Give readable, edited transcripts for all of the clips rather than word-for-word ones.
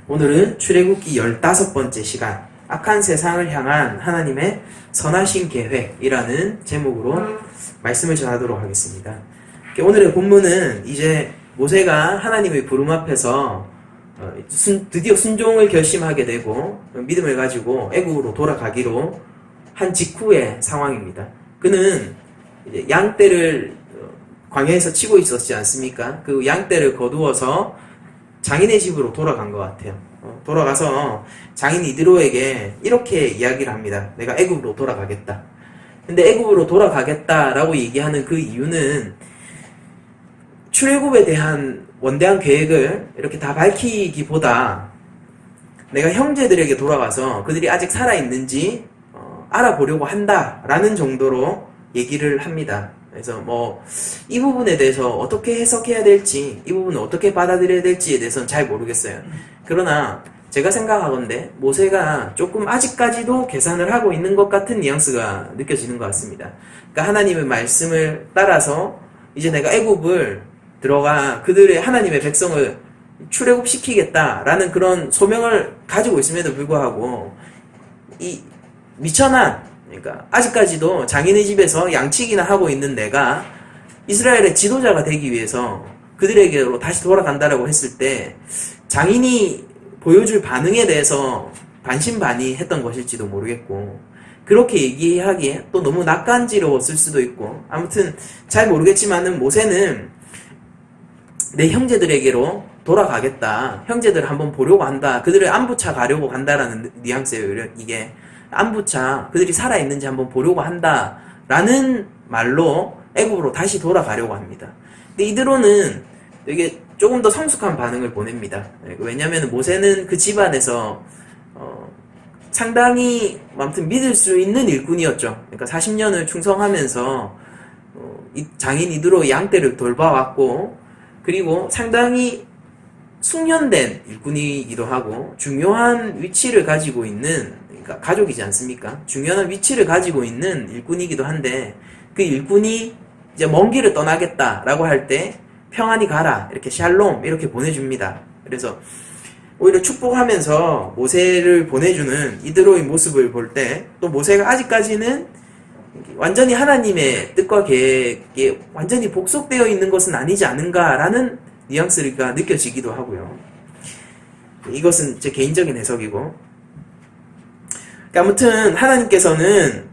오늘은 출애굽기 15번째 시간, 악한 세상을 향한 하나님의 선하신 계획이라는 제목으로 말씀을 전하도록 하겠습니다. 오늘의 본문은 이제 모세가 하나님의 부름 앞에서 드디어 순종을 결심하게 되고 믿음을 가지고 애국으로 돌아가기로 한 직후의 상황입니다. 그는 이제 양떼를 광야에서 치고 있었지 않습니까? 그 양떼를 거두어서 장인의 집으로 돌아간 것 같아요. 돌아가서 장인 이드로에게 이렇게 이야기를 합니다. 내가 애굽으로 돌아가겠다. 근데 애굽으로 돌아가겠다라고 얘기하는 그 이유는 출애굽에 대한 원대한 계획을 이렇게 다 밝히기보다 내가 형제들에게 돌아가서 그들이 아직 살아있는지 알아보려고 한다라는 정도로 얘기를 합니다. 그래서 이 부분에 대해서 어떻게 해석해야 될지, 이 부분을 어떻게 받아들여야 될지에 대해서는 잘 모르겠어요. 그러나 제가 생각하건대 모세가 조금 아직까지도 계산을 하고 있는 것 같은 뉘앙스가 느껴지는 것 같습니다. 그러니까 하나님의 말씀을 따라서 이제 내가 애굽을 들어가 그들의 하나님의 백성을 출애굽시키겠다라는 그런 소명을 가지고 있음에도 불구하고 이 미천한, 그러니까 아직까지도 장인의 집에서 양치기나 하고 있는 내가 이스라엘의 지도자가 되기 위해서 그들에게로 다시 돌아간다라고 했을 때 장인이 보여줄 반응에 대해서 반신반의했던 것일지도 모르겠고, 그렇게 얘기하기에 또 너무 낯간지러웠을 수도 있고, 아무튼 잘 모르겠지만은 모세는 내 형제들에게로 돌아가겠다, 형제들을 한번 보려고 한다, 그들을 안부차 가려고 간다라는 뉘앙스예요. 이게 안부차, 그들이 살아있는지 한번 보려고 한다 라는 말로 애굽으로 다시 돌아가려고 합니다. 근데 이드로는 되게 조금 더 성숙한 반응을 보냅니다. 왜냐하면 모세는 그 집안에서 상당히 아무튼 믿을 수 있는 일꾼이었죠. 그러니까 40년을 충성하면서 장인 이드로 양떼를 돌봐왔고, 그리고 상당히 숙련된 일꾼이기도 하고 중요한 위치를 가지고 있는, 그러니까 가족이지 않습니까? 중요한 위치를 가지고 있는 일꾼이기도 한데, 그 일꾼이 이제 먼 길을 떠나겠다라고 할 때 평안히 가라, 이렇게 샬롬 이렇게 보내줍니다. 그래서 오히려 축복하면서 모세를 보내주는 이드로의 모습을 볼 때, 또 모세가 아직까지는 완전히 하나님의 뜻과 계획에 완전히 복속되어 있는 것은 아니지 않은가라는 뉘앙스가 느껴지기도 하고요. 이것은 제 개인적인 해석이고, 아무튼 하나님께서는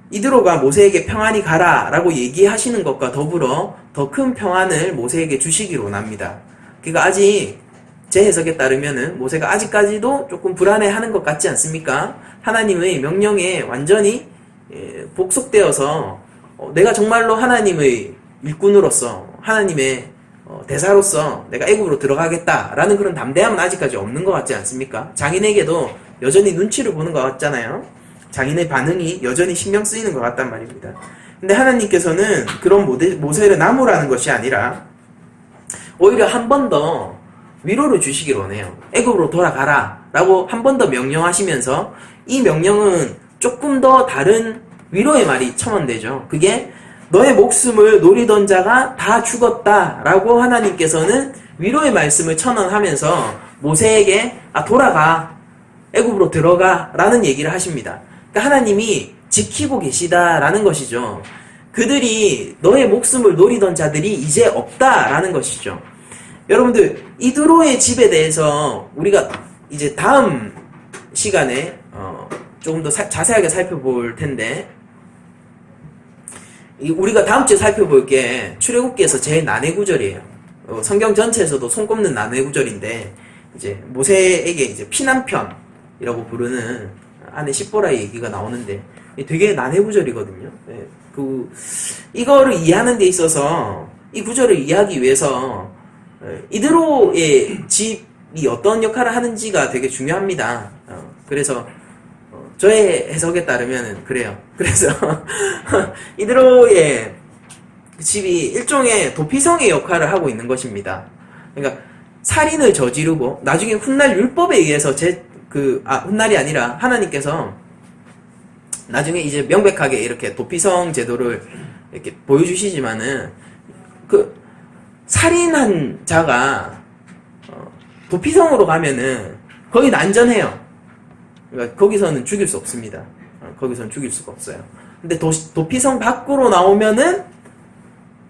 이드로가 모세에게 평안히 가라 라고 얘기하시는 것과 더불어 더 큰 평안을 모세에게 주시기로 원합니다. 그러니까 아직 제 해석에 따르면은 모세가 아직까지도 조금 불안해하는 것 같지 않습니까? 하나님의 명령에 완전히 복속되어서 내가 정말로 하나님의 일꾼으로서, 하나님의 대사로서 내가 애굽으로 들어가겠다라는 그런 담대함은 아직까지 없는 것 같지 않습니까? 장인에게도 여전히 눈치를 보는 것 같잖아요. 장인의 반응이 여전히 신경 쓰이는 것 같단 말입니다. 근데 하나님께서는 그런 모세를 나무라는 것이 아니라 오히려 한 번 더 위로를 주시길 원해요. 애굽으로 돌아가라 라고 한 번 더 명령하시면서, 이 명령은 조금 더 다른 위로의 말이 첨언되죠. 그게 너의 목숨을 노리던 자가 다 죽었다 라고 하나님께서는 위로의 말씀을 첨언하면서 모세에게 돌아가, 애굽으로 들어가 라는 얘기를 하십니다. 그러니까 하나님이 지키고 계시다라는 것이죠. 그들이, 너의 목숨을 노리던 자들이 이제 없다라는 것이죠. 여러분들, 이드로의 집에 대해서 우리가 이제 다음 시간에 조금 더 자세하게 살펴볼 텐데, 우리가 다음 주에 살펴볼 게 출애굽기에서 제일 난해 구절이에요. 성경 전체에서도 손꼽는 난해 구절인데, 이제 모세에게 이제 피난편이라고 부르는 안에 십보라의 얘기가 나오는데 되게 난해 구절이거든요. 이거를 이해하는 데 있어서, 이 구절을 이해하기 위해서 이드로의 집이 어떤 역할을 하는지가 되게 중요합니다. 그래서 저의 해석에 따르면 그래요. 그래서 이드로의 집이 일종의 도피성의 역할을 하고 있는 것입니다. 그러니까 살인을 저지르고 나중에 훗날 율법에 의해서 훗날이 아니라 하나님께서 나중에 이제 명백하게 이렇게 도피성 제도를 이렇게 보여주시지만은, 살인한 자가 도피성으로 가면은 거의 난전해요. 그러니까 거기서는 죽일 수 없습니다. 거기서는 죽일 수가 없어요. 근데 도피성 밖으로 나오면은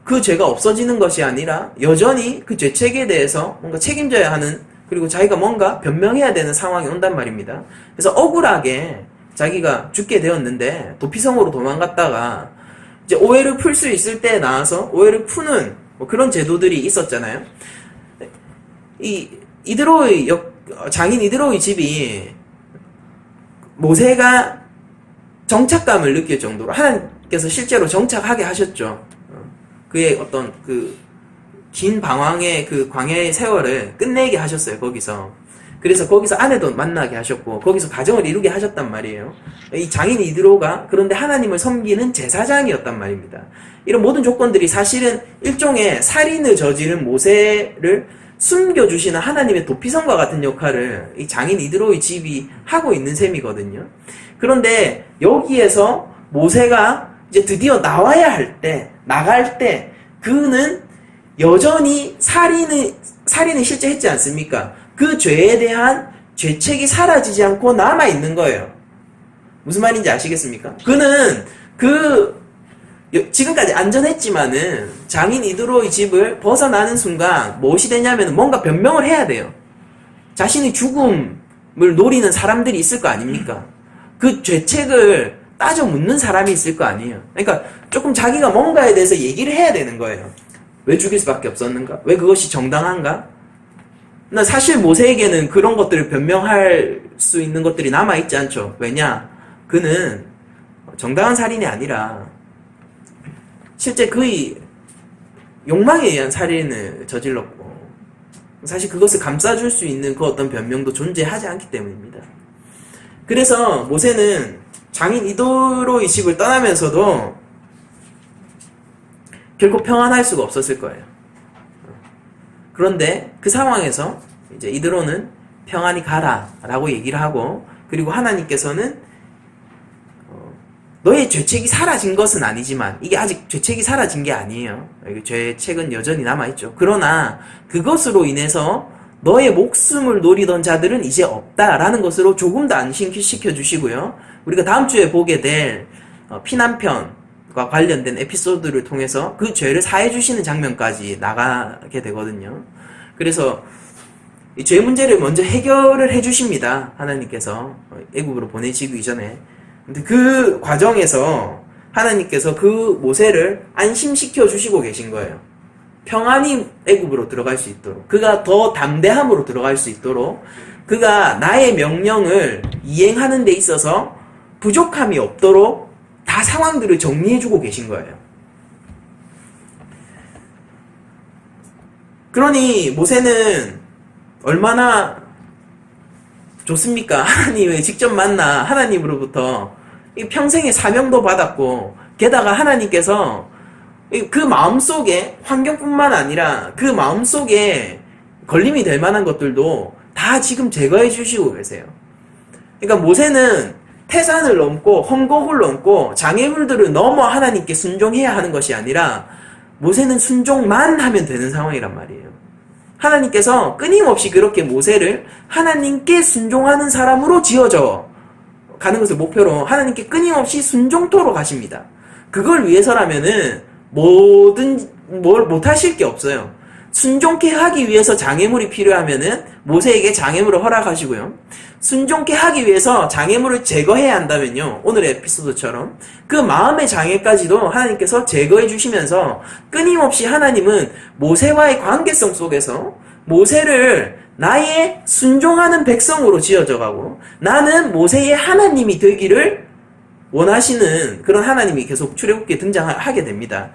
그 죄가 없어지는 것이 아니라 여전히 그 죄책에 대해서 뭔가 책임져야 하는, 그리고 자기가 뭔가 변명해야 되는 상황이 온단 말입니다. 그래서 억울하게 자기가 죽게 되었는데 도피성으로 도망갔다가 이제 오해를 풀 수 있을 때 나와서 오해를 푸는 뭐 그런 제도들이 있었잖아요. 장인 이드로의 집이 모세가 정착감을 느낄 정도로 하나님께서 실제로 정착하게 하셨죠. 그의 어떤 긴 방황의 광야의 세월을 끝내게 하셨어요, 거기서. 그래서 거기서 아내도 만나게 하셨고, 거기서 가정을 이루게 하셨단 말이에요. 이 장인 이드로가 그런데 하나님을 섬기는 제사장이었단 말입니다. 이런 모든 조건들이 사실은 일종의 살인을 저지른 모세를 숨겨주시는 하나님의 도피성과 같은 역할을 이 장인 이드로의 집이 하고 있는 셈이거든요. 그런데 여기에서 모세가 이제 드디어 나갈 때, 그는 여전히 살인을 실제 했지 않습니까? 그 죄에 대한 죄책이 사라지지 않고 남아있는 거예요. 무슨 말인지 아시겠습니까? 그는 지금까지 안전했지만은 장인 이드로의 집을 벗어나는 순간 무엇이 되냐면 뭔가 변명을 해야 돼요. 자신의 죽음을 노리는 사람들이 있을 거 아닙니까? 그 죄책을 따져 묻는 사람이 있을 거 아니에요. 그러니까 조금 자기가 뭔가에 대해서 얘기를 해야 되는 거예요. 왜 죽일 수밖에 없었는가? 왜 그것이 정당한가? 사실 모세에게는 그런 것들을 변명할 수 있는 것들이 남아있지 않죠. 왜냐? 그는 정당한 살인이 아니라 실제 그의 욕망에 의한 살인을 저질렀고, 사실 그것을 감싸줄 수 있는 그 어떤 변명도 존재하지 않기 때문입니다. 그래서 모세는 장인 이드로의 집을 떠나면서도 결코 평안할 수가 없었을 거예요. 그런데 그 상황에서 이제 이드로는 평안히 가라 라고 얘기를 하고, 그리고 하나님께서는 너의 죄책이 사라진 것은 아니지만, 이게 아직 죄책이 사라진 게 아니에요. 죄책은 여전히 남아있죠. 그러나 그것으로 인해서 너의 목숨을 노리던 자들은 이제 없다라는 것으로 조금 더 안심시켜 주시고요. 우리가 다음 주에 보게 될 피난편과 관련된 에피소드를 통해서 그 죄를 사해 주시는 장면까지 나가게 되거든요. 그래서 이 죄 문제를 먼저 해결을 해 주십니다. 하나님께서 애국으로 보내시기 이전에. 근데 그 과정에서 하나님께서 그 모세를 안심시켜 주시고 계신 거예요. 평안히 애굽으로 들어갈 수 있도록, 그가 더 담대함으로 들어갈 수 있도록, 그가 나의 명령을 이행하는 데 있어서 부족함이 없도록 다 상황들을 정리해주고 계신 거예요. 그러니 모세는 얼마나 좋습니까? 하나님을 직접 만나 하나님으로부터 평생의 사명도 받았고, 게다가 하나님께서 그 마음속에, 환경뿐만 아니라 그 마음속에 걸림이 될 만한 것들도 다 지금 제거해 주시고 계세요. 그러니까 모세는 태산을 넘고 험곡을 넘고 장애물들을 넘어 하나님께 순종해야 하는 것이 아니라 모세는 순종만 하면 되는 상황이란 말이에요. 하나님께서 끊임없이 그렇게 모세를 하나님께 순종하는 사람으로 지어져 가는 것을 목표로 하나님께 끊임없이 순종토로 가십니다. 그걸 위해서라면은 못하실 게 없어요. 순종케 하기 위해서 장애물이 필요하면은 모세에게 장애물을 허락하시고요. 순종케 하기 위해서 장애물을 제거해야 한다면요, 오늘의 에피소드처럼 그 마음의 장애까지도 하나님께서 제거해 주시면서 끊임없이 하나님은 모세와의 관계성 속에서 모세를 나의 순종하는 백성으로 지어져 가고, 나는 모세의 하나님이 되기를 원하시는 그런 하나님이 계속 출애굽기에 등장하게 됩니다.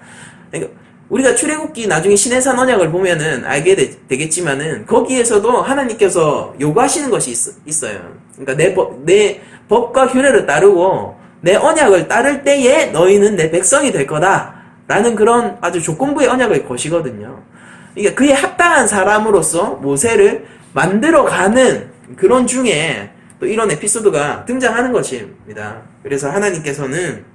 그러니까 우리가 출애굽기 나중에 시내산 언약을 보면은 알게 되겠지만은 거기에서도 하나님께서 요구하시는 것이 있어요. 그러니까 내 법과 규례를 따르고 내 언약을 따를 때에 너희는 내 백성이 될 거다 라는 그런 아주 조건부의 언약을 거시거든요. 그러니까 그에 합당한 사람으로서 모세를 만들어가는 그런 중에 또 이런 에피소드가 등장하는 것입니다. 그래서 하나님께서는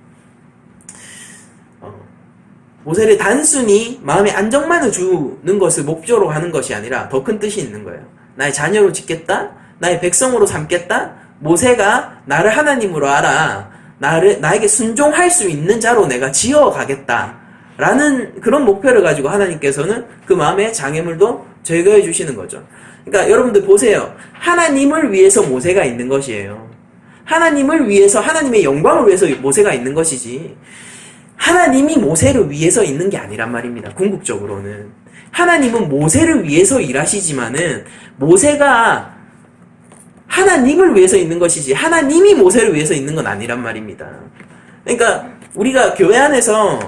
모세를 단순히 마음의 안정만을 주는 것을 목적으로 하는 것이 아니라 더 큰 뜻이 있는 거예요. 나의 자녀로 짓겠다, 나의 백성으로 삼겠다. 모세가 나를 하나님으로 알아. 나에게 순종할 수 있는 자로 내가 지어가겠다. 라는 그런 목표를 가지고 하나님께서는 그 마음의 장애물도 제거해 주시는 거죠. 그러니까 여러분들 보세요. 하나님을 위해서 모세가 있는 것이에요. 하나님을 위해서, 하나님의 영광을 위해서 모세가 있는 것이지, 하나님이 모세를 위해서 있는 게 아니란 말입니다. 궁극적으로는. 하나님은 모세를 위해서 일하시지만은 모세가 하나님을 위해서 있는 것이지 하나님이 모세를 위해서 있는 건 아니란 말입니다. 그러니까 우리가 교회 안에서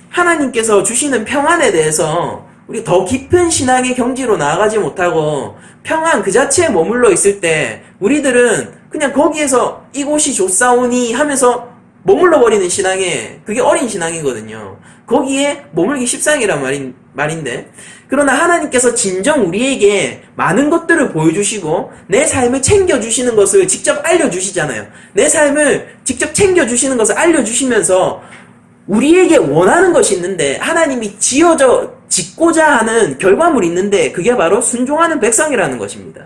하나님께서 주시는 평안에 대해서 우리 더 깊은 신앙의 경지로 나아가지 못하고 평안 그 자체에 머물러 있을 때 우리들은 그냥 거기에서 이곳이 좋사오니 하면서 머물러 버리는 신앙에, 그게 어린 신앙이거든요. 거기에 머물기 십상이란 말인데, 그러나 하나님께서 진정 우리에게 많은 것들을 보여주시고 내 삶을 챙겨주시는 것을 직접 알려주시잖아요. 내 삶을 직접 챙겨주시는 것을 알려주시면서 우리에게 원하는 것이 있는데, 하나님이 짓고자 하는 결과물이 있는데, 그게 바로 순종하는 백성이라는 것입니다.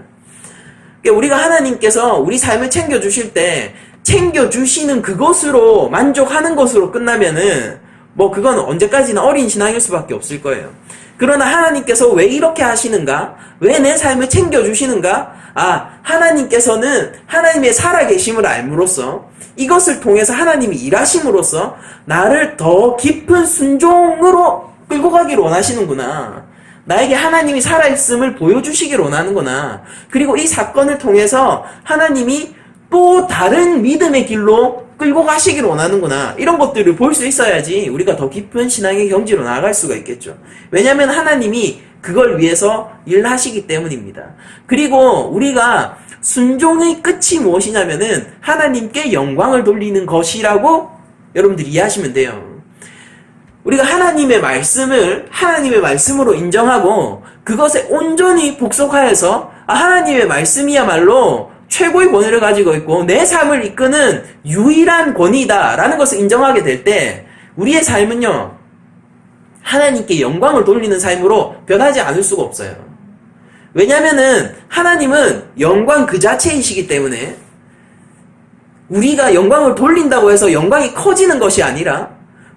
그러니까 우리가 하나님께서 우리 삶을 챙겨주실 때 챙겨주시는 그것으로 만족하는 것으로 끝나면은 뭐 그건 언제까지나 어린 신앙일 수밖에 없을 거예요. 그러나 하나님께서 왜 이렇게 하시는가? 왜 내 삶을 챙겨주시는가? 하나님께서는 하나님의 살아계심을 알므로써 이것을 통해서 하나님이 일하심으로써 나를 더 깊은 순종으로 끌고 가기를 원하시는구나. 나에게 하나님이 살아있음을 보여주시기를 원하는구나. 그리고 이 사건을 통해서 하나님이 또 다른 믿음의 길로 끌고 가시기를 원하는구나. 이런 것들을 볼 수 있어야지 우리가 더 깊은 신앙의 경지로 나아갈 수가 있겠죠. 왜냐하면 하나님이 그걸 위해서 일하시기 때문입니다. 그리고 우리가 순종의 끝이 무엇이냐면은 하나님께 영광을 돌리는 것이라고 여러분들이 이해하시면 돼요. 우리가 하나님의 말씀을 하나님의 말씀으로 인정하고 그것에 온전히 복속하여서 하나님의 말씀이야말로 최고의 권위를 가지고 있고 내 삶을 이끄는 유일한 권위다라는 것을 인정하게 될 때 우리의 삶은요, 하나님께 영광을 돌리는 삶으로 변하지 않을 수가 없어요. 왜냐면은 하나님은 영광 그 자체이시기 때문에 우리가 영광을 돌린다고 해서 영광이 커지는 것이 아니라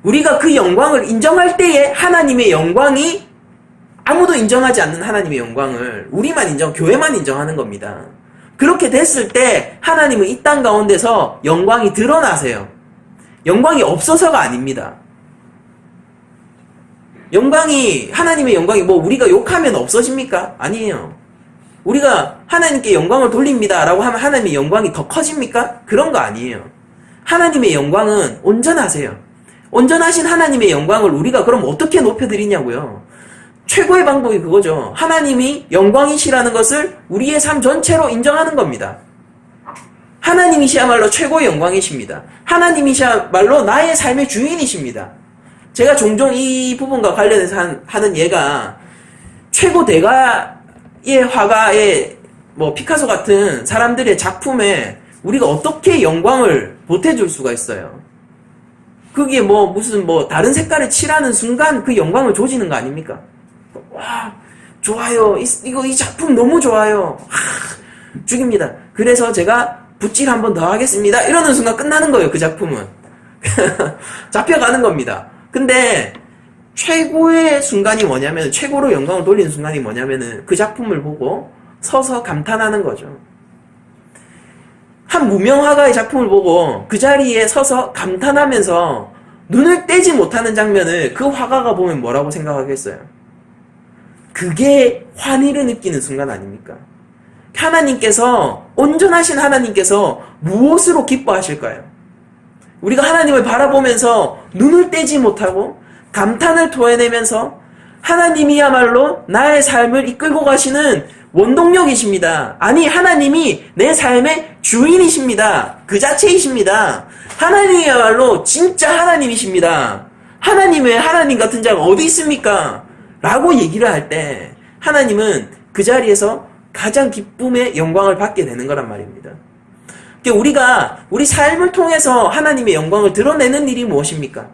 우리가 그 영광을 인정할 때에 하나님의 영광이 아무도 인정하지 않는 하나님의 영광을 우리만 교회만 인정하는 겁니다. 그렇게 됐을 때 하나님은 이 땅 가운데서 영광이 드러나세요. 영광이 없어서가 아닙니다. 하나님의 영광이 뭐 우리가 욕하면 없어집니까? 아니에요. 우리가 하나님께 영광을 돌립니다 라고 하면 하나님의 영광이 더 커집니까? 그런 거 아니에요. 하나님의 영광은 온전하세요. 온전하신 하나님의 영광을 우리가 그럼 어떻게 높여드리냐고요. 최고의 방법이 그거죠. 하나님이 영광이시라는 것을 우리의 삶 전체로 인정하는 겁니다. 하나님이시야말로 최고의 영광이십니다. 하나님이시야말로 나의 삶의 주인이십니다. 제가 종종 이 부분과 관련해서 하는 예가 최고 대가의 화가의 뭐 피카소 같은 사람들의 작품에 우리가 어떻게 영광을 보태줄 수가 있어요. 그게 무슨 다른 색깔을 칠하는 순간 그 영광을 조지는 거 아닙니까? 와, 좋아요. 이 작품 너무 좋아요. 죽입니다. 그래서 제가 붓질 한 번 더 하겠습니다. 이러는 순간 끝나는 거예요, 그 작품은. 잡혀가는 겁니다. 근데 최고의 순간이 뭐냐면, 최고로 영광을 돌리는 순간이 뭐냐면은 그 작품을 보고 서서 감탄하는 거죠. 한 무명 화가의 작품을 보고 그 자리에 서서 감탄하면서 눈을 떼지 못하는 장면을 그 화가가 보면 뭐라고 생각하겠어요? 그게 환희를 느끼는 순간 아닙니까? 온전하신 하나님께서 무엇으로 기뻐하실까요? 우리가 하나님을 바라보면서 눈을 떼지 못하고 감탄을 토해내면서 하나님이야말로 나의 삶을 이끌고 가시는 원동력이십니다. 아니, 하나님이 내 삶의 주인이십니다. 그 자체이십니다. 하나님이야말로 진짜 하나님이십니다. 하나님 외에 하나님 같은 자가 어디 있습니까? 라고 얘기를 할 때 하나님은 그 자리에서 가장 기쁨의 영광을 받게 되는 거란 말입니다. 우리가 우리 삶을 통해서 하나님의 영광을 드러내는 일이 무엇입니까?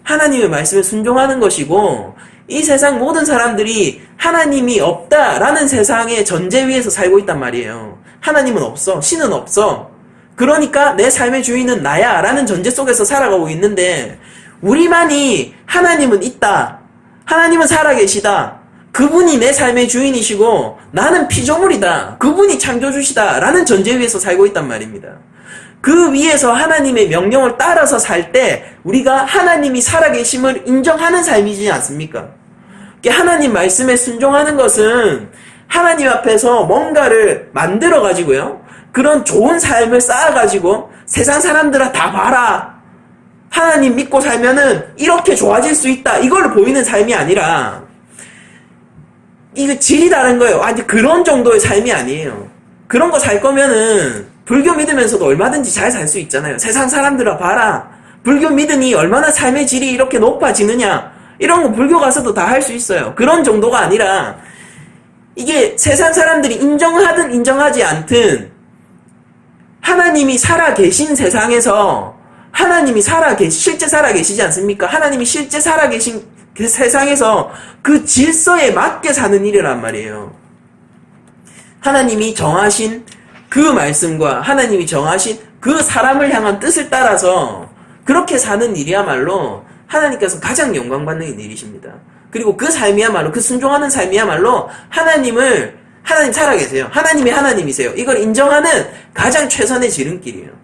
하나님의 말씀에 순종하는 것이고, 이 세상 모든 사람들이 하나님이 없다라는 세상의 전제 위에서 살고 있단 말이에요. 하나님은 없어. 신은 없어. 그러니까 내 삶의 주인은 나야 라는 전제 속에서 살아가고 있는데, 우리만이 하나님은 있다. 하나님은 살아계시다. 그분이 내 삶의 주인이시고 나는 피조물이다. 그분이 창조주시다 라는 전제 위에서 살고 있단 말입니다. 그 위에서 하나님의 명령을 따라서 살 때 우리가 하나님이 살아계심을 인정하는 삶이지 않습니까? 하나님 말씀에 순종하는 것은 하나님 앞에서 뭔가를 만들어가지고요, 그런 좋은 삶을 쌓아가지고 세상 사람들아 다 봐라, 하나님 믿고 살면은 이렇게 좋아질 수 있다, 이걸 보이는 삶이 아니라, 이거 질이 다른 거예요. 아니, 그런 정도의 삶이 아니에요. 그런 거 살 거면은 불교 믿으면서도 얼마든지 잘 살 수 있잖아요. 세상 사람들아 봐라, 불교 믿으니 얼마나 삶의 질이 이렇게 높아지느냐, 이런 거 불교 가서도 다 할 수 있어요. 그런 정도가 아니라, 이게 세상 사람들이 인정하든 인정하지 않든 하나님이 살아계신 세상에서, 하나님이 실제 살아계시지 않습니까? 하나님이 실제 살아계신 그 세상에서 그 질서에 맞게 사는 일이란 말이에요. 하나님이 정하신 그 말씀과 하나님이 정하신 그 사람을 향한 뜻을 따라서 그렇게 사는 일이야말로 하나님께서 가장 영광받는 일이십니다. 그리고 그 삶이야말로, 그 순종하는 삶이야말로 하나님 살아계세요. 하나님이 하나님이세요. 이걸 인정하는 가장 최선의 지름길이에요.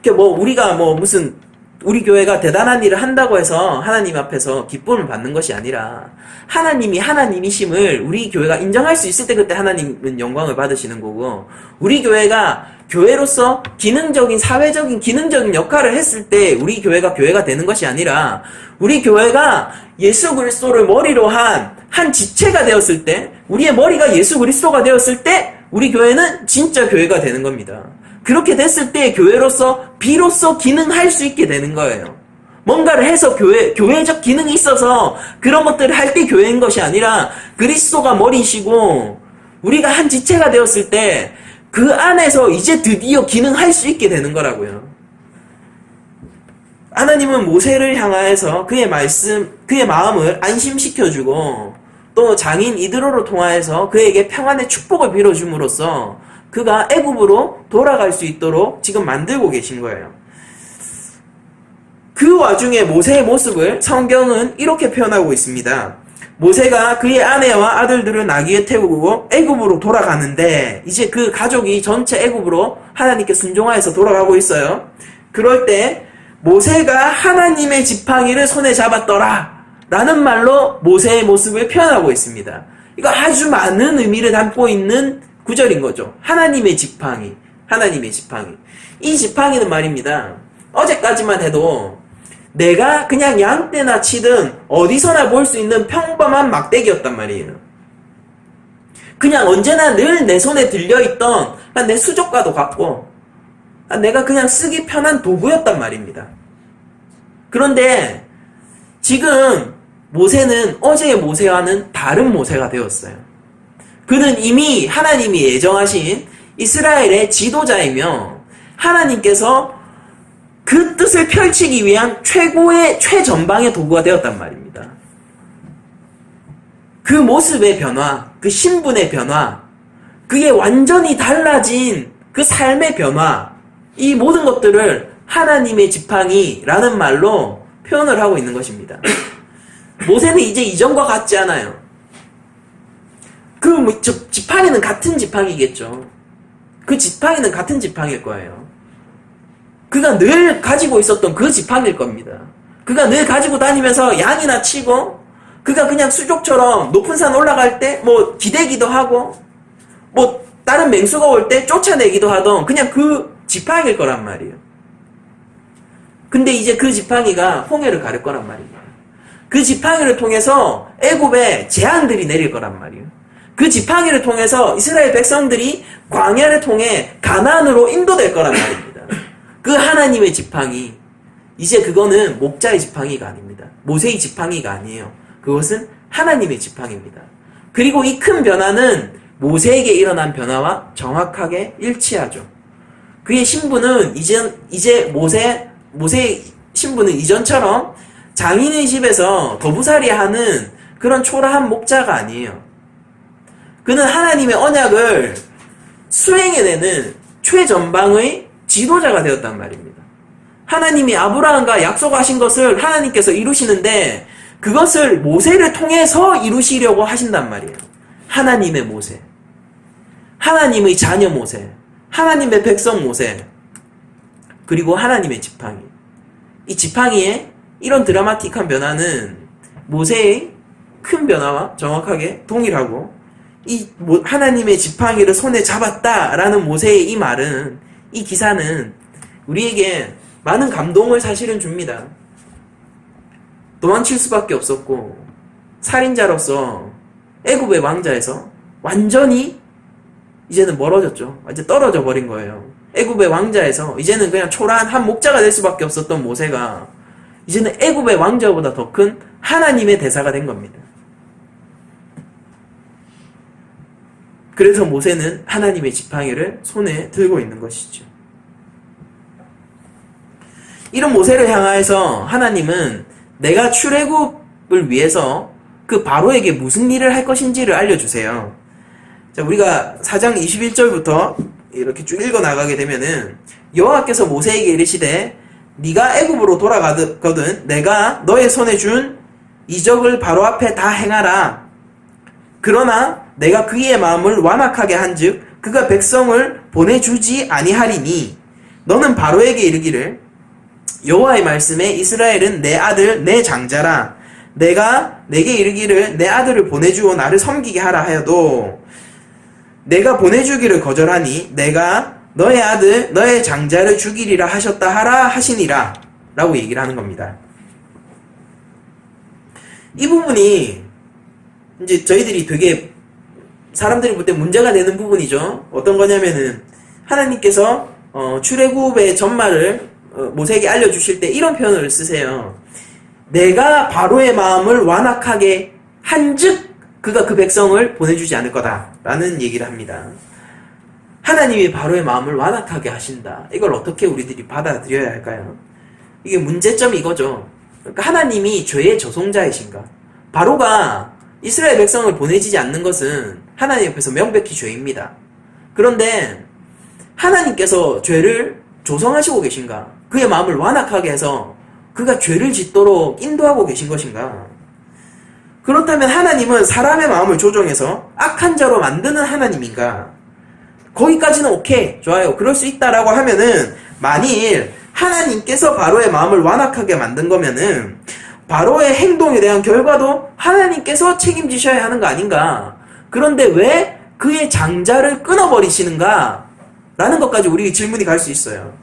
우리가 무슨 우리 교회가 대단한 일을 한다고 해서 하나님 앞에서 기쁨을 받는 것이 아니라, 하나님이 하나님이심을 우리 교회가 인정할 수 있을 때 그때 하나님은 영광을 받으시는 거고, 우리 교회가 교회로서 기능적인, 사회적인 기능적인 역할을 했을 때 우리 교회가 교회가 되는 것이 아니라, 우리 교회가 예수 그리스도를 머리로 한 지체가 되었을 때, 우리의 머리가 예수 그리스도가 되었을 때 우리 교회는 진짜 교회가 되는 겁니다. 그렇게 됐을 때 교회로서 비로소 기능할 수 있게 되는 거예요. 뭔가를 해서 교회적 기능이 있어서 그런 것들을 할 때 교회인 것이 아니라, 그리스도가 머리시고 우리가 한 지체가 되었을 때 그 안에서 이제 드디어 기능할 수 있게 되는 거라고요. 하나님은 모세를 향하여서 그의 마음을 안심시켜주고, 또 장인 이드로를 통하여서 그에게 평안의 축복을 빌어줌으로써 그가 애굽으로 돌아갈 수 있도록 지금 만들고 계신 거예요. 그 와중에 모세의 모습을 성경은 이렇게 표현하고 있습니다. 모세가 그의 아내와 아들들을 나귀에 태우고 애굽으로 돌아가는데, 이제 그 가족이 전체 애굽으로 하나님께 순종하여서 돌아가고 있어요. 그럴 때 모세가 하나님의 지팡이를 손에 잡았더라 라는 말로 모세의 모습을 표현하고 있습니다. 이거 아주 많은 의미를 담고 있는 구절인 거죠. 하나님의 지팡이. 이 지팡이는 말입니다, 어제까지만 해도 내가 그냥 양떼나 치든 어디서나 볼 수 있는 평범한 막대기였단 말이에요. 그냥 언제나 늘 내 손에 들려있던 내 수족과도 같고, 내가 그냥 쓰기 편한 도구였단 말입니다. 그런데 지금 모세는 어제의 모세와는 다른 모세가 되었어요. 그는 이미 하나님이 예정하신 이스라엘의 지도자이며, 하나님께서 그 뜻을 펼치기 위한 최전방의 도구가 되었단 말입니다. 그 모습의 변화, 그 신분의 변화, 그게 완전히 달라진 그 삶의 변화, 이 모든 것들을 하나님의 지팡이라는 말로 표현을 하고 있는 것입니다. 모세는 이제 이전과 같지 않아요. 지팡이는 같은 지팡이겠죠. 그 지팡이는 같은 지팡이일 거예요. 그가 늘 가지고 있었던 그 지팡이일 겁니다. 그가 늘 가지고 다니면서 양이나 치고, 그가 그냥 수족처럼 높은 산 올라갈 때 기대기도 하고, 다른 맹수가 올 때 쫓아내기도 하던 그냥 그 지팡이일 거란 말이에요. 근데 이제 그 지팡이가 홍해를 가를 거란 말입니다. 그 지팡이를 통해서 애굽에 재앙들이 내릴 거란 말이에요. 그 지팡이를 통해서 이스라엘 백성들이 광야를 통해 가나안으로 인도될 거란 말입니다. 그 하나님의 지팡이, 이제 그거는 목자의 지팡이가 아닙니다. 모세의 지팡이가 아니에요. 그것은 하나님의 지팡이입니다. 그리고 이 큰 변화는 모세에게 일어난 변화와 정확하게 일치하죠. 그의 신분은 이제 모세의 신분은 이전처럼 장인의 집에서 거부살이 하는 그런 초라한 목자가 아니에요. 그는 하나님의 언약을 수행해내는 최전방의 지도자가 되었단 말입니다. 하나님이 아브라함과 약속하신 것을 하나님께서 이루시는데 그것을 모세를 통해서 이루시려고 하신단 말이에요. 하나님의 모세, 하나님의 자녀 모세, 하나님의 백성 모세, 그리고 하나님의 지팡이. 이 지팡이의 이런 드라마틱한 변화는 모세의 큰 변화와 정확하게 동일하고, 이 하나님의 지팡이를 손에 잡았다라는 모세의 이 말은, 이 기사는 우리에게 많은 감동을 사실은 줍니다. 도망칠 수밖에 없었고 살인자로서 애굽의 왕자에서 완전히 이제는 멀어졌죠. 완전 떨어져 버린 거예요. 애굽의 왕자에서 이제는 그냥 초라한 한 목자가 될 수밖에 없었던 모세가 이제는 애굽의 왕자보다 더 큰 하나님의 대사가 된 겁니다. 그래서 모세는 하나님의 지팡이를 손에 들고 있는 것이죠. 이런 모세를 향하여서 하나님은 내가 출애굽을 위해서 그 바로에게 무슨 일을 할 것인지를 알려주세요. 자, 우리가 4장 21절부터 이렇게 쭉 읽어 나가게 되면은 여호와께서 모세에게 이르시되 네가 애굽으로 돌아가거든 내가 너의 손에 준 이적을 바로 앞에 다 행하라. 그러나 내가 그의 마음을 완악하게 한즉 그가 백성을 보내주지 아니하리니 너는 바로에게 이르기를 여호와의 말씀에 이스라엘은 내 아들 내 장자라. 내가 내게 이르기를 내 아들을 보내주어 나를 섬기게 하라 하여도 내가 보내주기를 거절하니 내가 너의 아들 너의 장자를 죽이리라 하셨다 하라 하시니라 라고 얘기를 하는 겁니다. 이 부분이 이제 저희들이 되게 사람들이 볼 때 문제가 되는 부분이죠. 어떤 거냐면은 하나님께서 출애굽의 전말을 모세에게 알려주실 때 이런 표현을 쓰세요. 내가 바로의 마음을 완악하게 한즉 그가 그 백성을 보내주지 않을 거다 라는 얘기를 합니다. 하나님이 바로의 마음을 완악하게 하신다. 이걸 어떻게 우리들이 받아들여야 할까요? 이게 문제점이 이거죠. 그러니까 하나님이 죄의 저송자이신가? 바로가 이스라엘 백성을 보내지지 않는 것은 하나님 옆에서 명백히 죄입니다. 그런데 하나님께서 죄를 조성하시고 계신가? 그의 마음을 완악하게 해서 그가 죄를 짓도록 인도하고 계신 것인가? 그렇다면 하나님은 사람의 마음을 조종해서 악한 자로 만드는 하나님인가? 거기까지는 오케이, 좋아요. 그럴 수 있다라고 하면은 만일 하나님께서 바로의 마음을 완악하게 만든 거면은 바로의 행동에 대한 결과도 하나님께서 책임지셔야 하는 거 아닌가? 그런데 왜 그의 장자를 끊어버리시는가? 라는 것까지 우리 질문이 갈 수 있어요.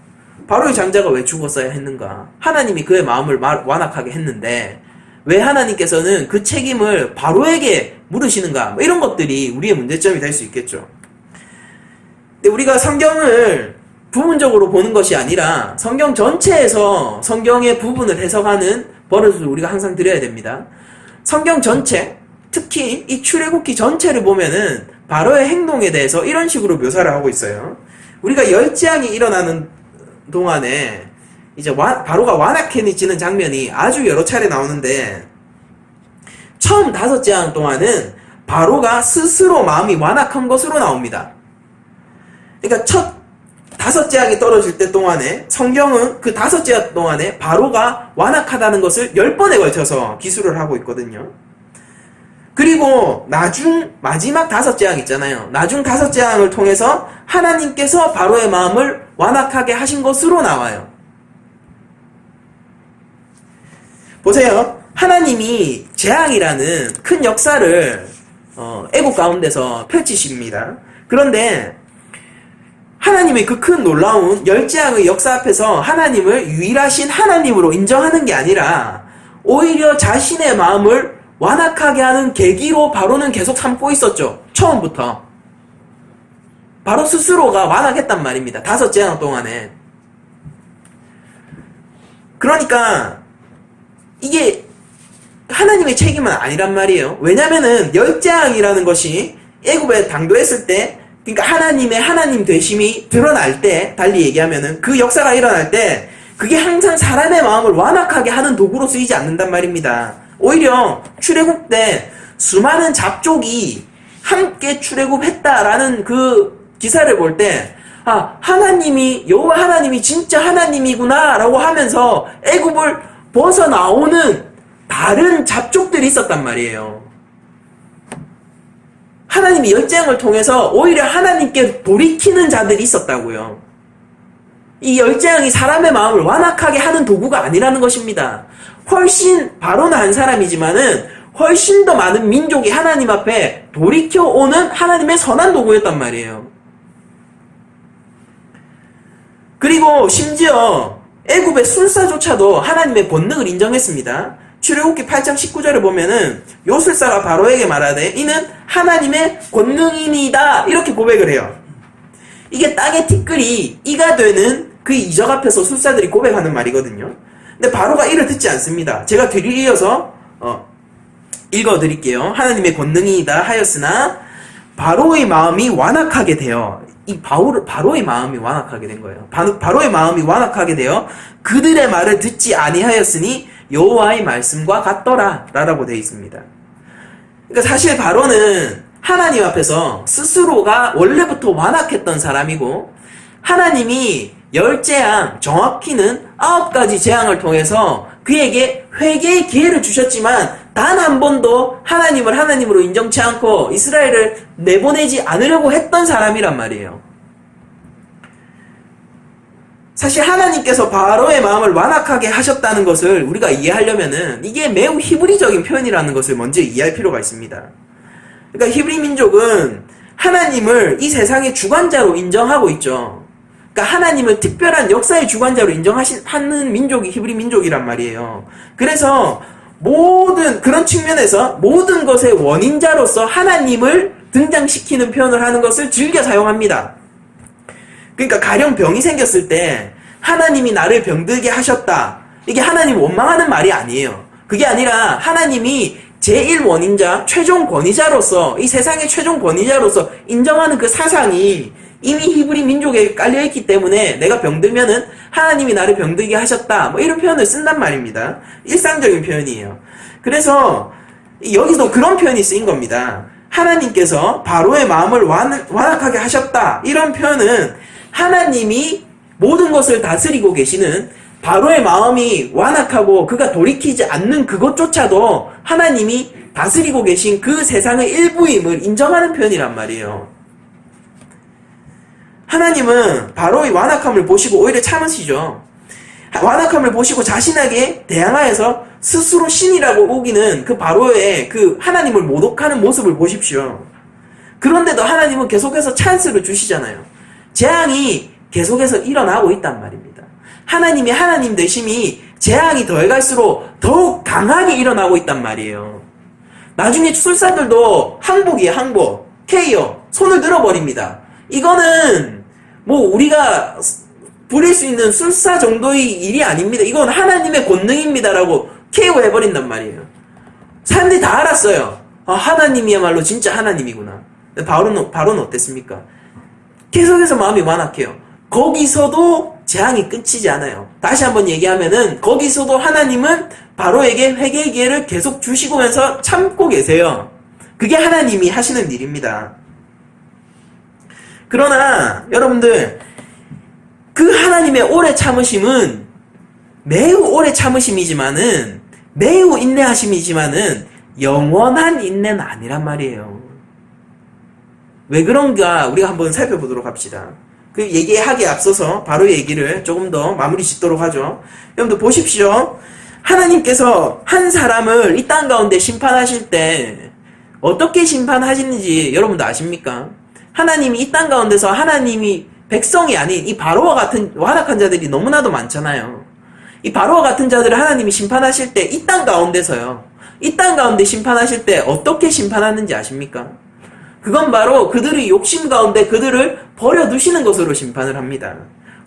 바로의 장자가 왜 죽었어야 했는가? 하나님이 그의 마음을 완악하게 했는데 왜 하나님께서는 그 책임을 바로에게 물으시는가? 뭐 이런 것들이 우리의 문제점이 될 수 있겠죠. 근데 우리가 성경을 부분적으로 보는 것이 아니라 성경 전체에서 성경의 부분을 해석하는 버릇을 우리가 항상 드려야 됩니다. 성경 전체, 특히 이 출애굽기 전체를 보면은 바로의 행동에 대해서 이런 식으로 묘사를 하고 있어요. 우리가 열재앙이 일어나는 동안에 이제 바로가 완악해지는 장면이 아주 여러 차례 나오는데 처음 5재앙 동안은 바로가 스스로 마음이 완악한 것으로 나옵니다. 그러니까 첫 5재앙이 떨어질 때 동안에 성경은 그 5재앙 동안에 바로가 완악하다는 것을 10번에 걸쳐서 기술을 하고 있거든요. 그리고 마지막 5재앙 있잖아요. 나중 5재앙을 통해서 하나님께서 바로의 마음을 완악하게 하신 것으로 나와요. 보세요. 하나님이 재앙이라는 큰 역사를 애국 가운데서 펼치십니다. 그런데 하나님의 그 큰 놀라운 열재앙의 역사 앞에서 하나님을 유일하신 하나님으로 인정하는 게 아니라 오히려 자신의 마음을 완악하게 하는 계기로 바로는 계속 삼고 있었죠. 처음부터. 바로 스스로가 완악했단 말입니다. 5재앙 동안에. 그러니까 이게 하나님의 책임은 아니란 말이에요. 왜냐면은 10재앙이라는 것이 애굽에 당도했을 때, 그러니까 하나님의 하나님 되심이 드러날 때, 달리 얘기하면은 그 역사가 일어날 때 그게 항상 사람의 마음을 완악하게 하는 도구로 쓰이지 않는단 말입니다. 오히려 출애굽 때 수많은 잡족이 함께 출애굽했다라는 그 기사를 볼 때 하나님이 여호와 하나님이 진짜 하나님이구나 라고 하면서 애굽을 벗어나오는 다른 잡족들이 있었단 말이에요. 하나님이 열재앙을 통해서 오히려 하나님께 돌이키는 자들이 있었다고요. 이 열재앙이 사람의 마음을 완악하게 하는 도구가 아니라는 것입니다. 훨씬 바로는 한 사람이지만은 훨씬 더 많은 민족이 하나님 앞에 돌이켜오는 하나님의 선한 도구였단 말이에요. 그리고 심지어 애굽의 술사조차도 하나님의 권능을 인정했습니다. 출애굽기 8장 19절을 보면은 요술사가 바로에게 말하되 이는 하나님의 권능이니이다 이렇게 고백을 해요. 이게 땅의 티끌이 이가 되는 그 이적 앞에서 술사들이 고백하는 말이거든요. 근데 바로가 이를 듣지 않습니다. 제가 뒤를 이어서 읽어드릴게요. 하나님의 권능이다 하였으나 바로의 마음이 완악하게 되어 이 바로의 마음이 완악하게 된 거예요. 바로의 마음이 완악하게 되어 그들의 말을 듣지 아니하였으니 여호와의 말씀과 같더라 라고 되어 있습니다. 그러니까 사실 바로는 하나님 앞에서 스스로가 원래부터 완악했던 사람이고 하나님이 10재앙, 정확히는 9가지 재앙을 통해서 그에게 회개의 기회를 주셨지만 단 한 번도 하나님을 하나님으로 인정치 않고 이스라엘을 내보내지 않으려고 했던 사람이란 말이에요. 사실 하나님께서 바로의 마음을 완악하게 하셨다는 것을 우리가 이해하려면은 이게 매우 히브리적인 표현이라는 것을 먼저 이해할 필요가 있습니다. 그러니까 히브리 민족은 하나님을 이 세상의 주관자로 인정하고 있죠. 그러니까 하나님을 특별한 역사의 주관자로 인정하는 민족이 히브리 민족이란 말이에요. 그래서 그런 측면에서 모든 것의 원인자로서 하나님을 등장시키는 표현을 하는 것을 즐겨 사용합니다. 그러니까 가령 병이 생겼을 때 하나님이 나를 병들게 하셨다. 이게 하나님 원망하는 말이 아니에요. 그게 아니라 하나님이 제1원인자, 최종 권위자로서 이 세상의 최종 권위자로서 인정하는 그 사상이 이미 히브리 민족에 깔려있기 때문에 내가 병들면은 하나님이 나를 병들게 하셨다. 이런 표현을 쓴단 말입니다. 일상적인 표현이에요. 그래서 여기서 그런 표현이 쓰인 겁니다. 하나님께서 바로의 마음을 완악하게 하셨다. 이런 표현은 하나님이 모든 것을 다스리고 계시는 바로의 마음이 완악하고 그가 돌이키지 않는 그것조차도 하나님이 다스리고 계신 그 세상의 일부임을 인정하는 표현이란 말이에요. 하나님은 바로의 완악함을 보시고 오히려 참으시죠. 완악함을 보시고 자신에게 대항하여서 스스로 신이라고 우기는 그 바로의 그 하나님을 모독하는 모습을 보십시오. 그런데도 하나님은 계속해서 찬스를 주시잖아요. 재앙이 계속해서 일어나고 있단 말입니다. 하나님이 하나님 되심이 재앙이 더해갈수록 더욱 강하게 일어나고 있단 말이에요. 나중에 술사들도 항복이에요. 항복. 케이어. 손을 들어버립니다. 이거는 우리가 부릴 수 있는 술사 정도의 일이 아닙니다. 이건 하나님의 권능입니다라고 KO 해버린단 말이에요. 사람들이 다 알았어요. 하나님이야말로 진짜 하나님이구나. 바로는 어땠습니까? 계속해서 마음이 완악해요. 거기서도 재앙이 끝이지 않아요. 다시 한번 얘기하면은 거기서도 하나님은 바로에게 회개의 기회를 계속 주시고면서 참고 계세요. 그게 하나님이 하시는 일입니다. 그러나 여러분들 그 하나님의 오래 참으심은 매우 오래 참으심이지만은 매우 인내하심이지만은 영원한 인내는 아니란 말이에요. 왜 그런가 우리가 한번 살펴보도록 합시다. 그 얘기하기에 앞서서 바로 얘기를 조금 더 마무리 짓도록 하죠. 여러분들 보십시오. 하나님께서 한 사람을 이 땅 가운데 심판하실 때 어떻게 심판하시는지 여러분도 아십니까? 하나님이 이 땅 가운데서 하나님이 백성이 아닌 이 바로와 같은 완악한 자들이 너무나도 많잖아요. 이 바로와 같은 자들을 하나님이 심판하실 때 이 땅 가운데서요. 이 땅 가운데 심판하실 때 어떻게 심판하는지 아십니까? 그건 바로 그들의 욕심 가운데 그들을 버려두시는 것으로 심판을 합니다.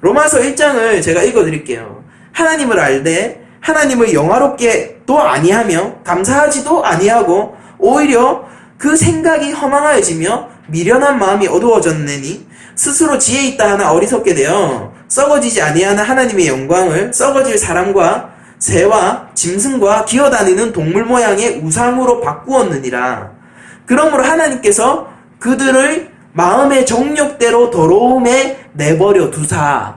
로마서 1장을 제가 읽어드릴게요. 하나님을 알되 하나님을 영화롭게도 아니하며 감사하지도 아니하고 오히려 그 생각이 허망하여지며 미련한 마음이 어두워졌느니 스스로 지혜 있다 하나 어리석게 되어 썩어지지 아니하는 하나님의 영광을 썩어질 사람과 새와 짐승과 기어다니는 동물 모양의 우상으로 바꾸었느니라. 그러므로 하나님께서 그들을 마음의 정욕대로 더러움에 내버려 두사.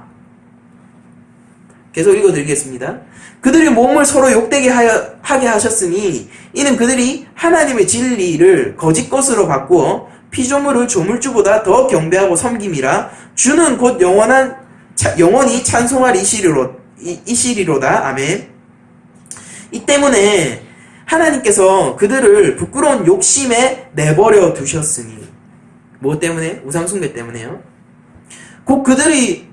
계속 읽어드리겠습니다. 그들이 몸을 서로 욕되게 하게 하셨으니 이는 그들이 하나님의 진리를 거짓 것으로 바꾸어 피조물을 조물주보다 더 경배하고 섬김이라. 주는 곧 영원히 찬송할 이시리로다. 아멘. 이 때문에 하나님께서 그들을 부끄러운 욕심에 내버려 두셨으니. 뭐 때문에? 우상숭배 때문에요. 곧 그들이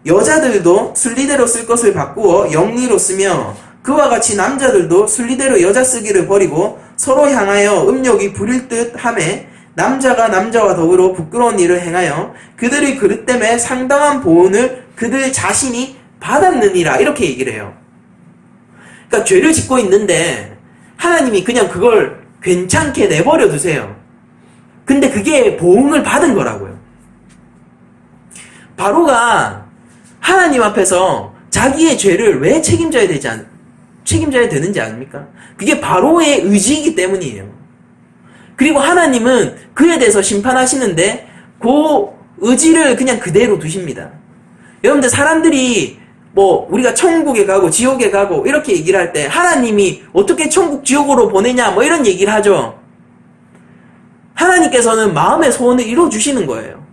여자들도 순리대로 쓸 것을 바꾸어 영리로 쓰며 그와 같이 남자들도 순리대로 여자 쓰기를 버리고 서로 향하여 음욕이 부릴 듯 하매 남자가 남자와 더불어 부끄러운 일을 행하여 그들의 그릇 때문에 상당한 보응을 그들 자신이 받았느니라. 이렇게 얘기를 해요. 그러니까 죄를 짓고 있는데 하나님이 그냥 그걸 괜찮게 내버려 두세요. 근데 그게 보응을 받은 거라고요. 바로가 하나님 앞에서 자기의 죄를 왜 책임져야 되는지 아닙니까? 그게 바로의 의지이기 때문이에요. 그리고 하나님은 그에 대해서 심판하시는데 그 의지를 그냥 그대로 두십니다. 여러분들, 사람들이 우리가 천국에 가고 지옥에 가고 이렇게 얘기를 할 때 하나님이 어떻게 천국 지옥으로 보내냐 이런 얘기를 하죠. 하나님께서는 마음의 소원을 이루어주시는 거예요.